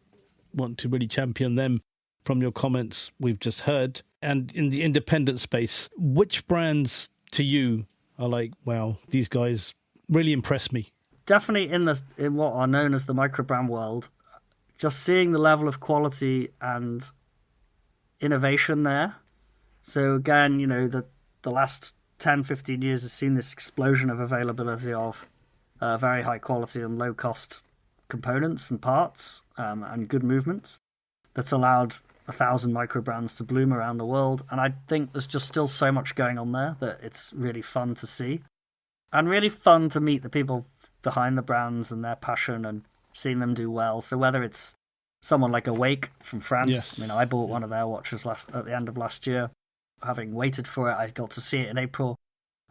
want to really champion them from your comments we've just heard. And in the independent space, which brands to you are like, wow, these guys really impress me? Definitely in what are known as the microbrand world, just seeing the level of quality and innovation there. So again, the last 10, 15 years has seen this explosion of availability of very high quality and low cost components and parts and good movements that's allowed 1,000 microbrands to bloom around the world. And I think there's just still so much going on there that it's really fun to see, and really fun to meet the people behind the brands and their passion and seeing them do well. So whether it's someone like Awake from France, yes. I mean, I bought one of their watches at the end of last year. Having waited for it, I got to see it in April,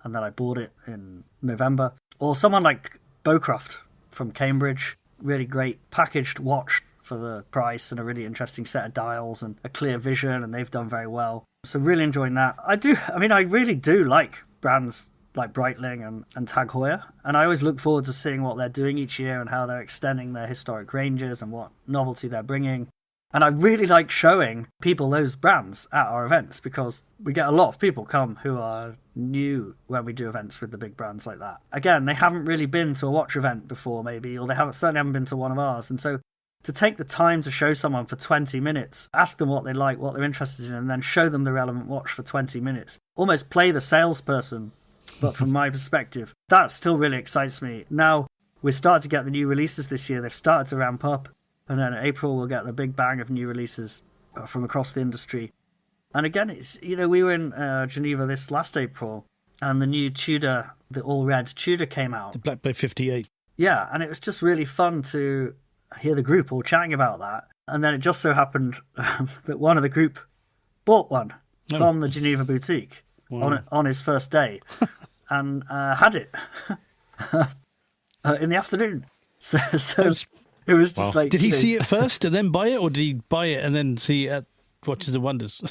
and then I bought it in November. Or someone like Bowcroft from Cambridge, really great packaged watch for the price and a really interesting set of dials and a clear vision, and they've done very well. So really enjoying that. I really do like brands like Breitling and Tag Heuer, and I always look forward to seeing what they're doing each year and how they're extending their historic ranges and what novelty they're bringing. And I really like showing people those brands at our events, because we get a lot of people come who are new when we do events with the big brands like that. Again, they haven't really been to a watch event before, maybe, or they certainly haven't been to one of ours. And so to take the time to show someone for 20 minutes, ask them what they like, what they're interested in, and then show them the relevant watch for 20 minutes, almost play the salesperson, but from my perspective, that still really excites me. Now, we're starting to get the new releases this year. They've started to ramp up. And then in April, we'll get the big bang of new releases from across the industry. And again, it's we were in Geneva this last April, and the new Tudor, the all-red Tudor came out. The Black Bay 58. Yeah, and it was just really fun to hear the group all chatting about that. And then it just so happened that one of the group bought one from the Geneva boutique on his first day and had it in the afternoon. So it was just like... Did he see it first and then buy it, or did he buy it and then see it at Watches and Wonders?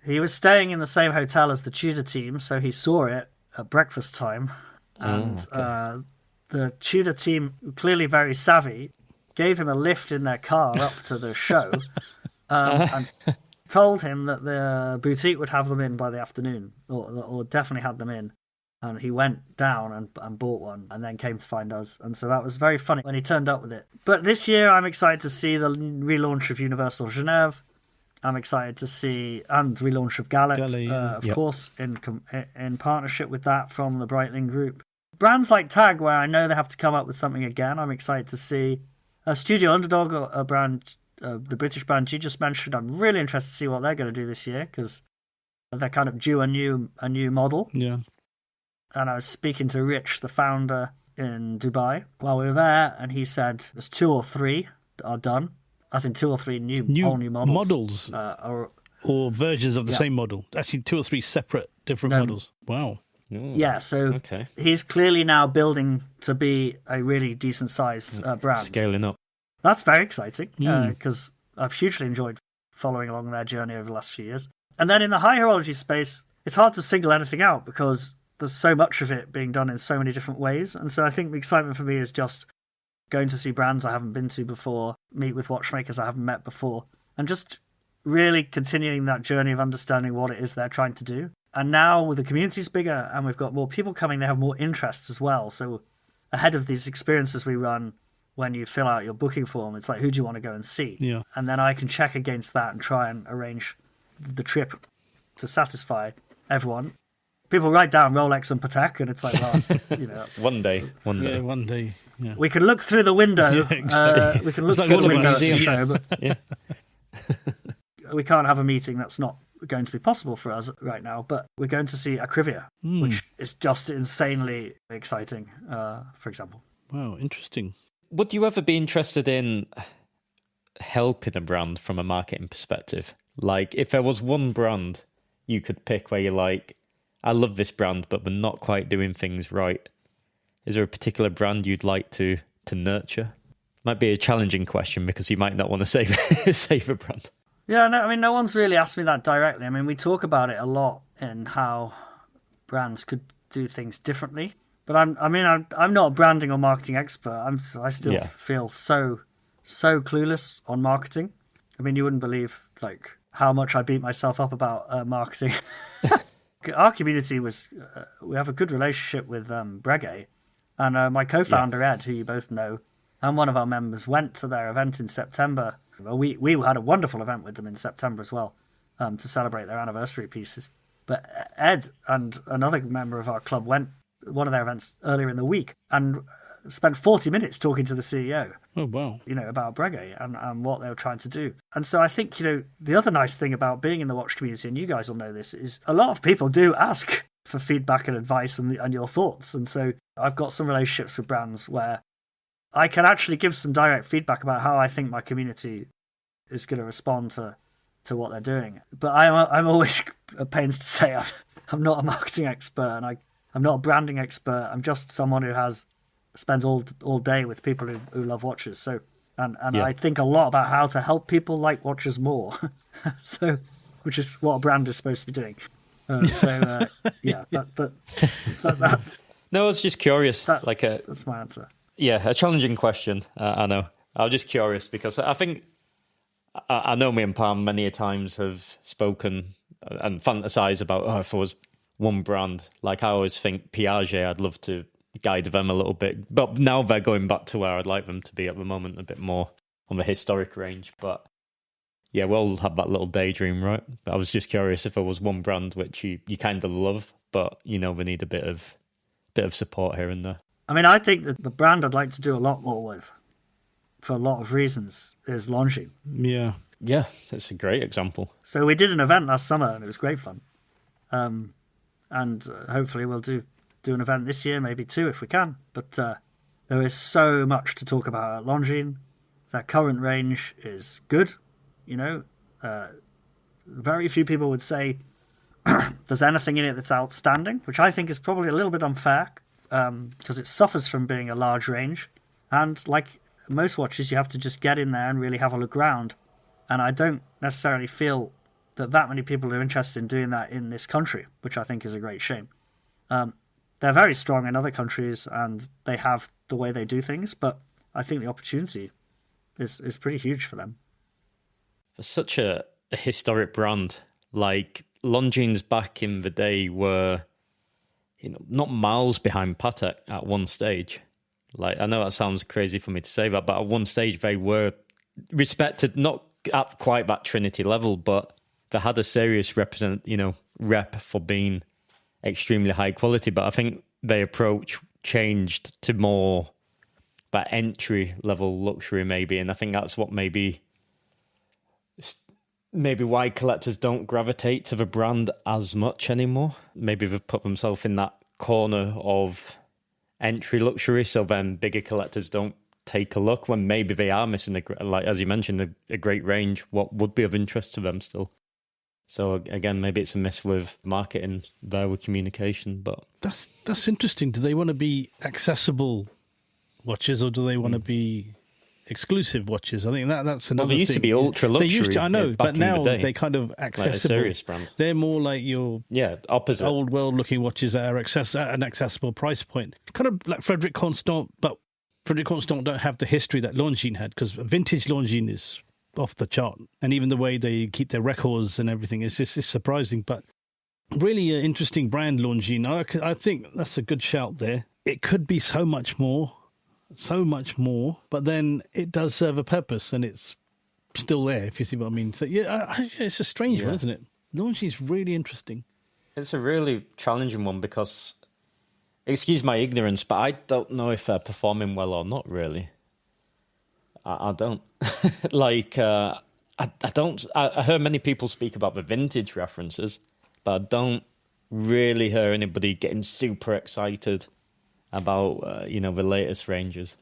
He was staying in the same hotel as the Tudor team, so he saw it at breakfast time. And the Tudor team, clearly very savvy, gave him a lift in their car up to the show and told him that the boutique would have them in by the afternoon, or definitely had them in. And he went down and bought one, and then came to find us. And so that was very funny when he turned up with it. But this year, I'm excited to see the relaunch of Universal Genève. I'm excited to see, and relaunch of Gallet, of course, in partnership with that from the Breitling Group. Brands like Tag, where I know they have to come up with something again, I'm excited to see. Studio Underdog, a brand, the British brand you just mentioned, I'm really interested to see what they're going to do this year, because they're kind of due a new model. Yeah. And I was speaking to Rich, the founder, in Dubai while we were there, and he said there's 2 or 3 that are done, as in 2 or 3 whole new models. Or versions of the same model. Actually, 2 or 3 separate different models. Wow. Yeah, so he's clearly now building to be a really decent-sized brand. Scaling up. That's very exciting, because I've hugely enjoyed following along their journey over the last few years. And then in the high horology space, it's hard to single anything out, because there's so much of it being done in so many different ways. And so I think the excitement for me is just going to see brands I haven't been to before, meet with watchmakers I haven't met before, and just really continuing that journey of understanding what it is they're trying to do. And now with the community's bigger and we've got more people coming, they have more interests as well. So ahead of these experiences we run, when you fill out your booking form, it's like, who do you want to go and see? Yeah. And then I can check against that and try and arrange the trip to satisfy everyone. people write down Rolex and Patek, and it's like, well, that's... One day. Yeah, one day. Yeah. We can look through the window. Yeah, exactly. We can look It's through like the all of window us. at the show, Yeah. but we can't have a meeting that's not going to be possible for us right now. But we're going to see Acrivia, which is just insanely exciting, for example. Wow, interesting. Would you ever be interested in helping a brand from a marketing perspective? Like, if there was one brand you could pick where you're like, I love this brand, but we're not quite doing things right. Is there a particular brand you'd like to nurture? Might be a challenging question because you might not want to save a brand. Yeah, no, I mean, no one's really asked me that directly. I mean, we talk about it a lot in how brands could do things differently. But I'm not a branding or marketing expert. I still feel so clueless on marketing. I mean, you wouldn't believe like how much I beat myself up about marketing. Our community we have a good relationship with Breguet, and my co-founder Ed, who you both know, and one of our members went to their event in September. Well, we had a wonderful event with them in September as well, to celebrate their anniversary pieces. But Ed and another member of our club went one of their events earlier in the week and spent 40 minutes talking to the CEO. Oh, wow. About Breguet and what they were trying to do. And so I think, the other nice thing about being in the watch community, and you guys will know this, is a lot of people do ask for feedback and advice and your thoughts. And so I've got some relationships with brands where I can actually give some direct feedback about how I think my community is going to respond to what they're doing. But I'm always at pains to say I'm not a marketing expert, and I'm not a branding expert. I'm just someone who spends all day with people who love watches. So and I think a lot about how to help people like watches more. So, which is what a brand is supposed to be doing. That. No, I was just curious. That's my answer. Yeah, a challenging question. I know. I was just curious because I think I know me and Parm many a times have spoken and fantasized about if there was one brand. Like I always think Piaget, I'd love to guide them a little bit, but now they're going back to where I'd like them to be at the moment, a bit more on the historic range. But yeah, we'll have that little daydream, right? But I was just curious if there was one brand which you kind of love, but they need a bit of support here and there. I mean, I think that the brand I'd like to do a lot more with, for a lot of reasons, is Longines. Yeah, that's a great example. So we did an event last summer and it was great fun, and hopefully we'll do an event this year, maybe two if we can. But there is so much to talk about at Longines. Their current range is good. Very few people would say there's anything in it that's outstanding, which I think is probably a little bit unfair, because it suffers from being a large range. And like most watches, you have to just get in there and really have a look around. And I don't necessarily feel that many people are interested in doing that in this country, which I think is a great shame. They're very strong in other countries and they have the way they do things, but I think the opportunity is pretty huge for them. For such a historic brand, like Longines back in the day were, not miles behind Patek at one stage. Like, I know that sounds crazy for me to say that, but at one stage they were respected, not at quite that Trinity level, but they had a serious rep for being extremely high quality. But I think their approach changed to more that entry level luxury maybe, and I think that's what maybe why collectors don't gravitate to the brand as much anymore. Maybe they've put themselves in that corner of entry luxury, so then bigger collectors don't take a look when maybe they are missing like as you mentioned, a great range, what would be of interest to them still. So again, maybe it's a miss with marketing there, with communication. But that's interesting. Do they want to be accessible watches, or do they want to be exclusive watches? I think that's another thing. They used to be ultra luxury. They used to, I know, but now they kind of accessible. Like a serious brand. They're more like your opposite old world looking watches that are at an accessible price point. Kind of like Frederic Constant, but Frederic Constant don't have the history that Longines had, because vintage Longines is off the chart, and even the way they keep their records and everything is just surprising. But really an interesting brand, Longines. I think that's a good shout there. It could be so much more, but then it does serve a purpose and it's still there, if you see what I mean. So yeah, it's a strange one, isn't it? Longines is really interesting. It's a really challenging one because, excuse my ignorance, but I don't know if they're performing well or not, really. I don't. Like, I don't... I heard many people speak about the vintage references, but I don't really hear anybody getting super excited about, the latest ranges.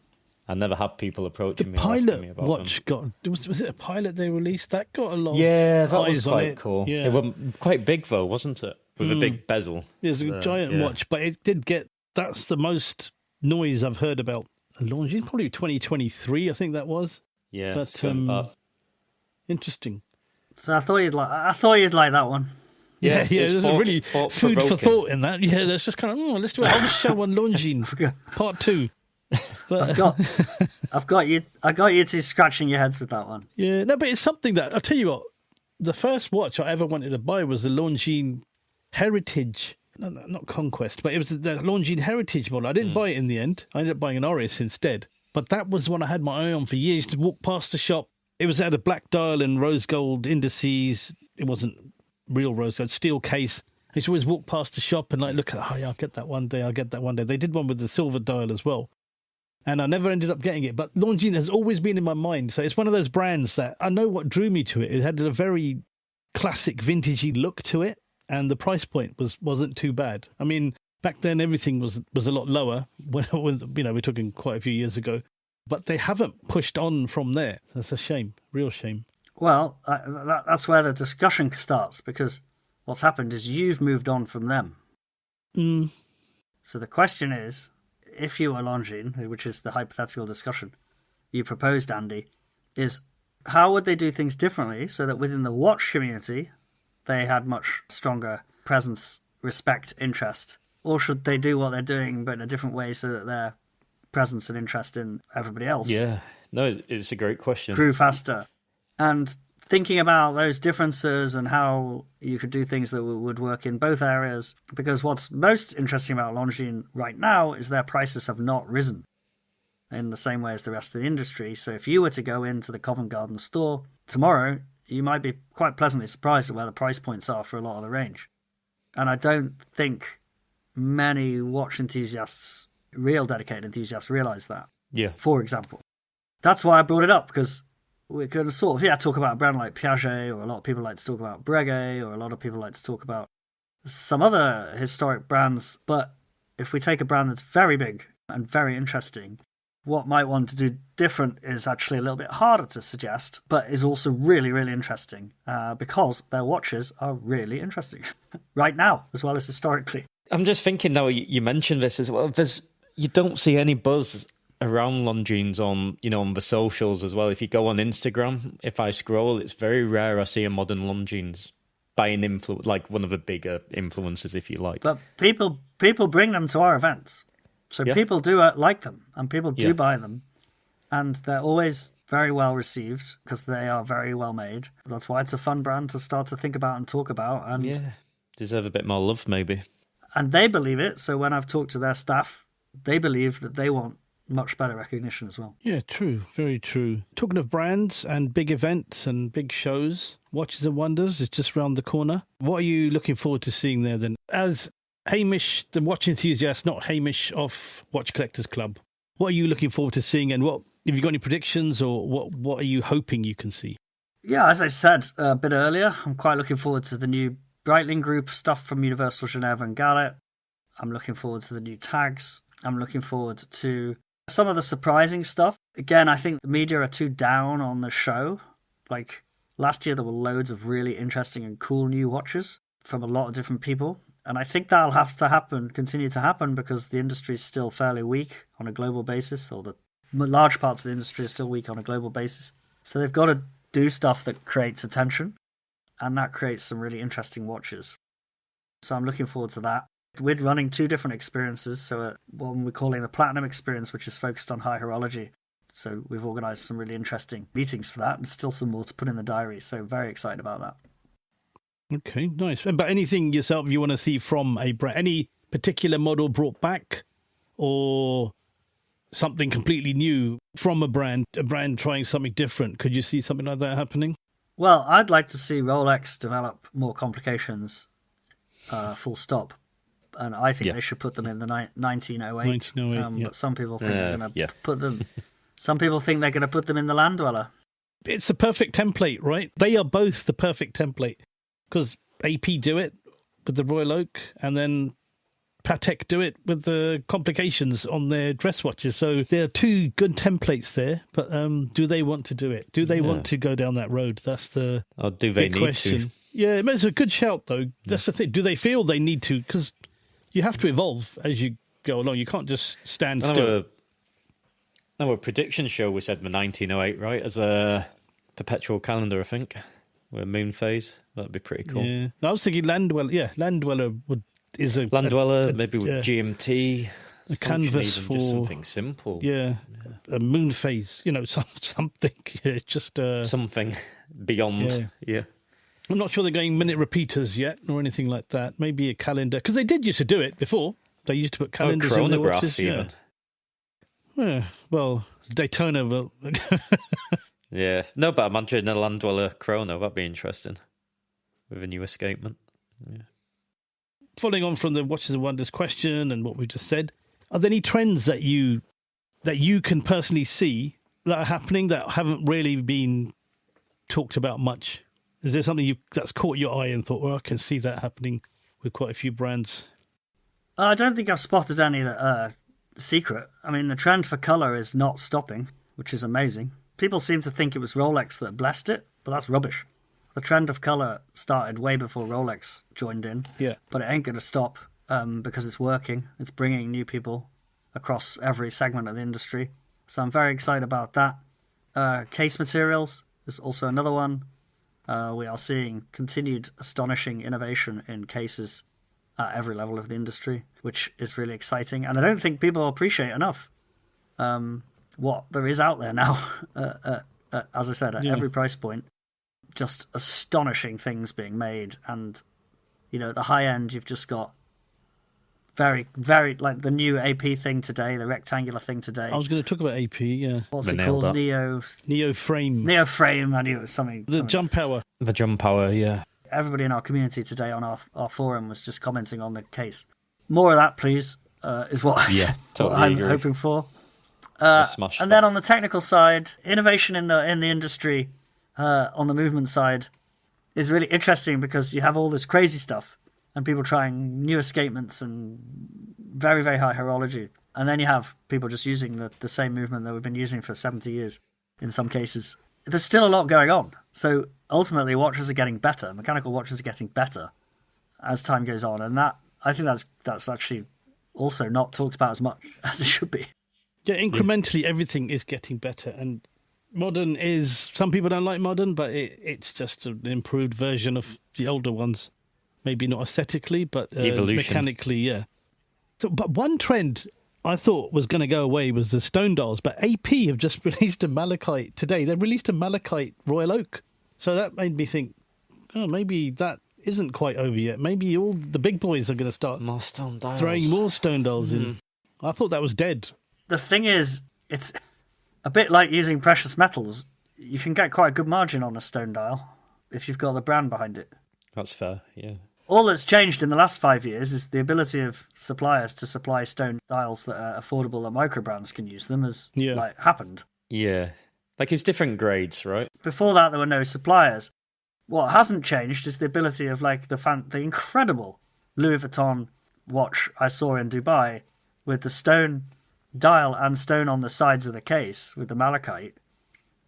I never had people approaching me asking me about watch them. was it a pilot they released? That got a lot Yeah, of that eyes was on quite it. cool. Yeah. It was quite big, though, wasn't it? With a big bezel. It was a giant watch, but it did get... That's the most noise I've heard about a Longines. Probably 2023, I think that was. Yeah, but interesting. So I thought you'd like that one. Yeah, there's a really food for thought in that. Yeah, that's just kind of, let's do a whole show on Longines, part 2. But I've got you two scratching your heads with that one. Yeah, no, but it's something that, I'll tell you what, the first watch I ever wanted to buy was the Longines Heritage, not Conquest, but it was the Longines Heritage model. I didn't buy it in the end. I ended up buying an Oris instead. But that was one I had my eye on for years. To walk past the shop, it was at a black dial and rose gold indices. It wasn't real rose gold, steel case. I used to always walk past the shop and look at, I'll get that one day, I'll get that one day. They did one with the silver dial as well. And I never ended up getting it. But Longines has always been in my mind. So it's one of those brands that I know what drew me to it. It had a very classic vintagey look to it. And the price point wasn't too bad. I mean, back then everything was a lot lower. When we're talking quite a few years ago. But they haven't pushed on from there. That's a shame. Real shame. Well, that's where the discussion starts, because what's happened is you've moved on from them. So the question is, if you were Longines, which is the hypothetical discussion you proposed, Andy, is how would they do things differently so that within the watch community they had much stronger presence, respect, interest? Or should they do what they're doing but in a different way so that their presence and interest in everybody else? Yeah, no, it's a great question. Grew faster. And thinking about those differences and how you could do things that would work in both areas, because what's most interesting about Longines right now is their prices have not risen in the same way as the rest of the industry. So if you were to go into the Covent Garden store tomorrow, you might be quite pleasantly surprised at where the price points are for a lot of the range. And I don't think many watch enthusiasts, real dedicated enthusiasts, realise that. Yeah. For example. That's why I brought it up, because we could sort of, talk about a brand like Piaget, or a lot of people like to talk about Breguet, or a lot of people like to talk about some other historic brands. But if we take a brand that's very big and very interesting, what might want to do different is actually a little bit harder to suggest, but is also really, really interesting because their watches are really interesting right now, as well as historically. I'm just thinking now, you mentioned this as well. You don't see any buzz around Longines on the socials as well. If you go on Instagram, if I scroll, it's very rare I see a modern Longines by an like one of the bigger influencers, if you like. But people bring them to our events. So people do like them, and people do buy them, and they're always very well received because they are very well made. That's why it's a fun brand to start to think about and talk about. And deserve a bit more love, maybe. And they believe it. So when I've talked to their staff, they believe that they want much better recognition as well. Yeah, true. Very true. Talking of brands and big events and big shows, Watches and Wonders is just round the corner. What are you looking forward to seeing there then? As Hamish, the watch enthusiast, not Hamish of Watch Collectors Club, what are you looking forward to seeing, and what have you got any predictions, or what are you hoping you can see? Yeah, as I said a bit earlier, I'm quite looking forward to the new Breitling Group stuff from Universal Geneva and Gallet. I'm looking forward to the new tags. I'm looking forward to some of the surprising stuff. Again, I think the media are too down on the show. Like last year, there were loads of really interesting and cool new watches from a lot of different people. And I think that'll have to continue to happen, because the industry is still fairly weak on a global basis, or the large parts of the industry are still weak on a global basis. So they've got to do stuff that creates attention, and that creates some really interesting watches. So I'm looking forward to that. We're running 2 different experiences. So one we're calling the Platinum Experience, which is focused on high horology. So we've organised some really interesting meetings for that, and still some more to put in the diary. So very excited about that. Okay, nice. But anything yourself you want to see from a brand? Any particular model brought back, or something completely new from a brand trying something different? Could you see something like that happening? Well, I'd like to see Rolex develop more complications full stop. And I think they should put them in the 1908. 1908, But some people think they're going to put them. Some people think they're going to put them in the Land Dweller. It's the perfect template, right? They are both the perfect template because AP do it with the Royal Oak, and then Patek do it with the complications on their dress watches. So there are two good templates there, but do they want to do it? Do they want to go down that road? That's the do they big need question. to? Yeah, it's a good shout, though. That's the thing. Do they feel they need to? Because you have to evolve as you go along. You can't just stand still. No, a prediction show we said the 1908, right? As a perpetual calendar, I think. With a moon phase. That'd be pretty cool. Yeah. I was thinking Land Dweller. Yeah, Land Dweller is a... Land Dweller, maybe with GMT. A canvas for... Just something simple. Yeah. A moon phase. Something. Yeah, just... something beyond. Yeah. I'm not sure they're going minute repeaters yet or anything like that. Maybe a calendar. Because they did used to do it before. They used to put calendars on their watches. Even. Yeah, well, Daytona will. Yeah, no, but imagine a Land Dweller chrono. That'd be interesting with a new escapement. Yeah. Following on from the Watches and Wonders question and what we just said, are there any trends that you can personally see that are happening that haven't really been talked about much? Is there something that's caught your eye and thought, well, I can see that happening with quite a few brands? I don't think I've spotted any that are secret. I mean, the trend for colour is not stopping, which is amazing. People seem to think it was Rolex that blessed it, but that's rubbish. The trend of colour started way before Rolex joined in, but it ain't going to stop because it's working. It's bringing new people across every segment of the industry. So I'm very excited about that. Case materials is also another one. We are seeing continued astonishing innovation in cases at every level of the industry, which is really exciting. And I don't think people appreciate enough what there is out there now, as I said, at every price point. Just astonishing things being made. And, at the high end, you've just got very, very, like the new AP thing today, the rectangular thing today. I was going to talk about AP, yeah. What's it called? Neo Frame. Neo Frame, I knew it was something. Jump Power. The Jump Power, yeah. Everybody in our community today on our forum was just commenting on the case. More of that, please, is what I'm hoping for. And then on the technical side, innovation in the industry, on the movement side, is really interesting because you have all this crazy stuff and people trying new escapements and very, very high horology. And then you have people just using the same movement that we've been using for 70 years in some cases. There's still a lot going on. So ultimately, watches are getting better. Mechanical watches are getting better as time goes on. And that, I think that's actually also not talked about as much as it should be. Yeah, incrementally, everything is getting better. And modern is... Some people don't like modern, but it's just an improved version of the older ones. Maybe not aesthetically, but mechanically, yeah. So, but one trend I thought was going to go away was the stone dials, but AP have just released a malachite today. They released a malachite Royal Oak. So that made me think, maybe that isn't quite over yet. Maybe all the big boys are going to start more stone dials. Throwing more stone dials in. I thought that was dead. The thing is, it's a bit like using precious metals. You can get quite a good margin on a stone dial if you've got the brand behind it. That's fair, yeah. All that's changed in the last 5 years is the ability of suppliers to supply stone dials that are affordable that micro brands can use them has happened. Yeah. Like it's different grades, right? Before that, there were no suppliers. What hasn't changed is the ability of like the incredible Louis Vuitton watch I saw in Dubai with the stone dial and stone on the sides of the case with the malachite.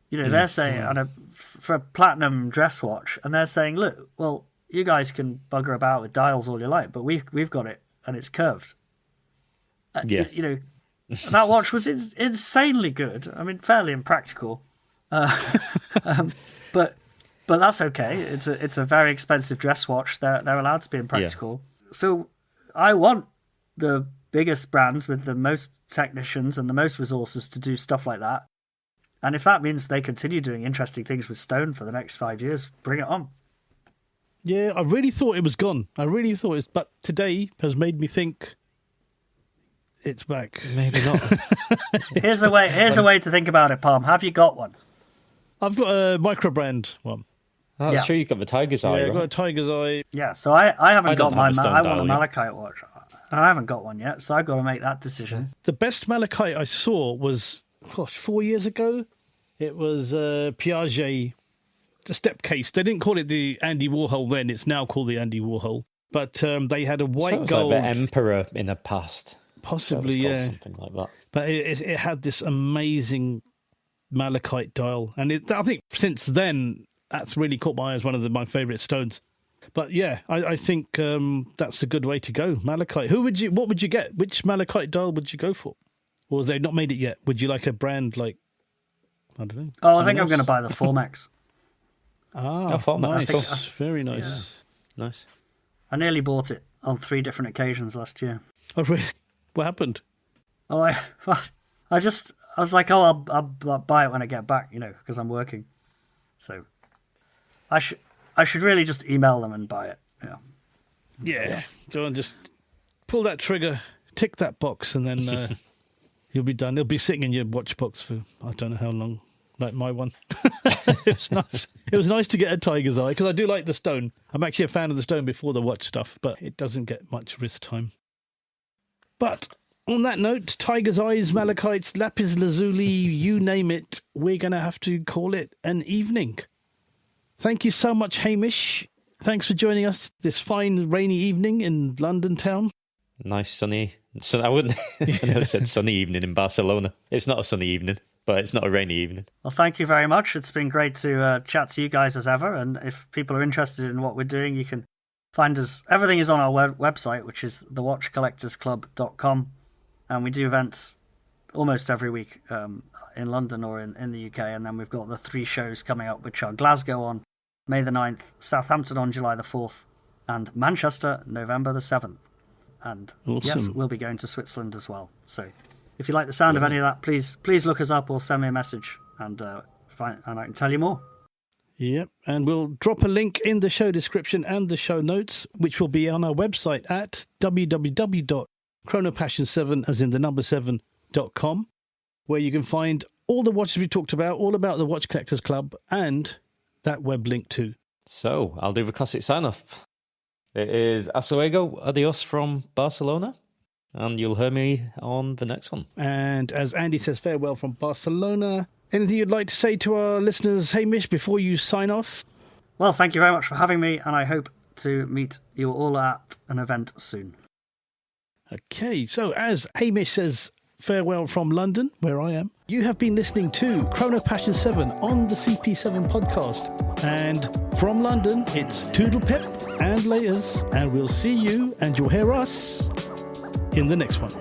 They're saying for a platinum dress watch, and they're saying, look, well, you guys can bugger about with dials all you like, but we've got it and it's curved. That watch was insanely good. I mean, fairly impractical, but that's okay. It's a very expensive dress watch. They're allowed to be impractical. Yeah. So I want the biggest brands with the most technicians and the most resources to do stuff like that. And if that means they continue doing interesting things with stone for the next 5 years, bring it on. Yeah, I really thought it was gone. But today has made me think it's back. Maybe not. Here's a way to think about it, Parm. Have you got one? I've got a micro brand one. That's Yeah. true. You've got the tiger's eye. Yeah, Right? I've got a tiger's eye. Yeah, so I haven't I don't got my... have a stone I want a dial yet. malachite watch. And I haven't got one yet, so I've got to make that decision. The best malachite I saw was, 4 years ago. It was Piaget, the step case. They didn't call it the Andy Warhol then. It's now called the Andy Warhol. But they had a white So it was gold. like the emperor in the past. Possibly, That was called yeah. something like that. But it had this amazing malachite dial. And I think since then, that's really caught my eye as one of my favourite stones. But yeah, I think that's a good way to go. Malachite. What would you get? Which malachite dial would you go for? Or have they not made it yet? Would you like a brand like, I don't know. Oh, I think I'm going to buy the Formex. Formex, Nice. cool. Very nice. Nice. I nearly bought it on 3 different occasions last year. Oh, really? What happened? Oh, I was like, oh, I'll buy it when I get back, because I'm working. So I should really just email them and buy it. Yeah. Yeah. Go on, just pull that trigger, tick that box, and then you'll be done. It'll be sitting in your watch box for I don't know how long, like my one. It was nice. It was nice to get a tiger's eye because I do like the stone. I'm actually a fan of the stone before the watch stuff, but it doesn't get much wrist time. But on that note, tiger's eyes, malachites, lapis lazuli, you name it, we're going to have to call it an evening. Thank you so much, Hamish. Thanks for joining us this fine rainy evening in London town. Nice sunny. I wouldn't. I never said sunny evening in Barcelona. It's not a sunny evening, but it's not a rainy evening. Well, thank you very much. It's been great to chat to you guys as ever. And if people are interested in what we're doing, you can find us. Everything is on our website, which is thewatchcollectorsclub.com. And we do events almost every week in London or in the UK. And then we've got the 3 shows coming up, which are Glasgow on May the 9th, Southampton on July the 4th, and Manchester November the 7th. And Awesome. yes, we'll be going to Switzerland as well. So if you like the sound of any of that, please look us up or send me a message and I can tell you more. Yep, and we'll drop a link in the show description and the show notes, which will be on our website at www.chronopassion7, as in the number 7.com, where you can find all the watches we talked about, all about the Watch Collectors Club, and that web link too. So I'll do the classic sign-off. It is hasta luego, adios from Barcelona, and you'll hear me on the next one. And as Andy says, farewell from Barcelona. Anything you'd like to say to our listeners, Hamish, before you sign off? Well, thank you very much for having me, and I hope to meet you all at an event soon. Okay, so as Hamish says, farewell from London, where I am. You have been listening to Chrono Passion 7 on the CP7 podcast. And from London, it's Toodle Pip and layers. And we'll see you, and you'll hear us in the next one.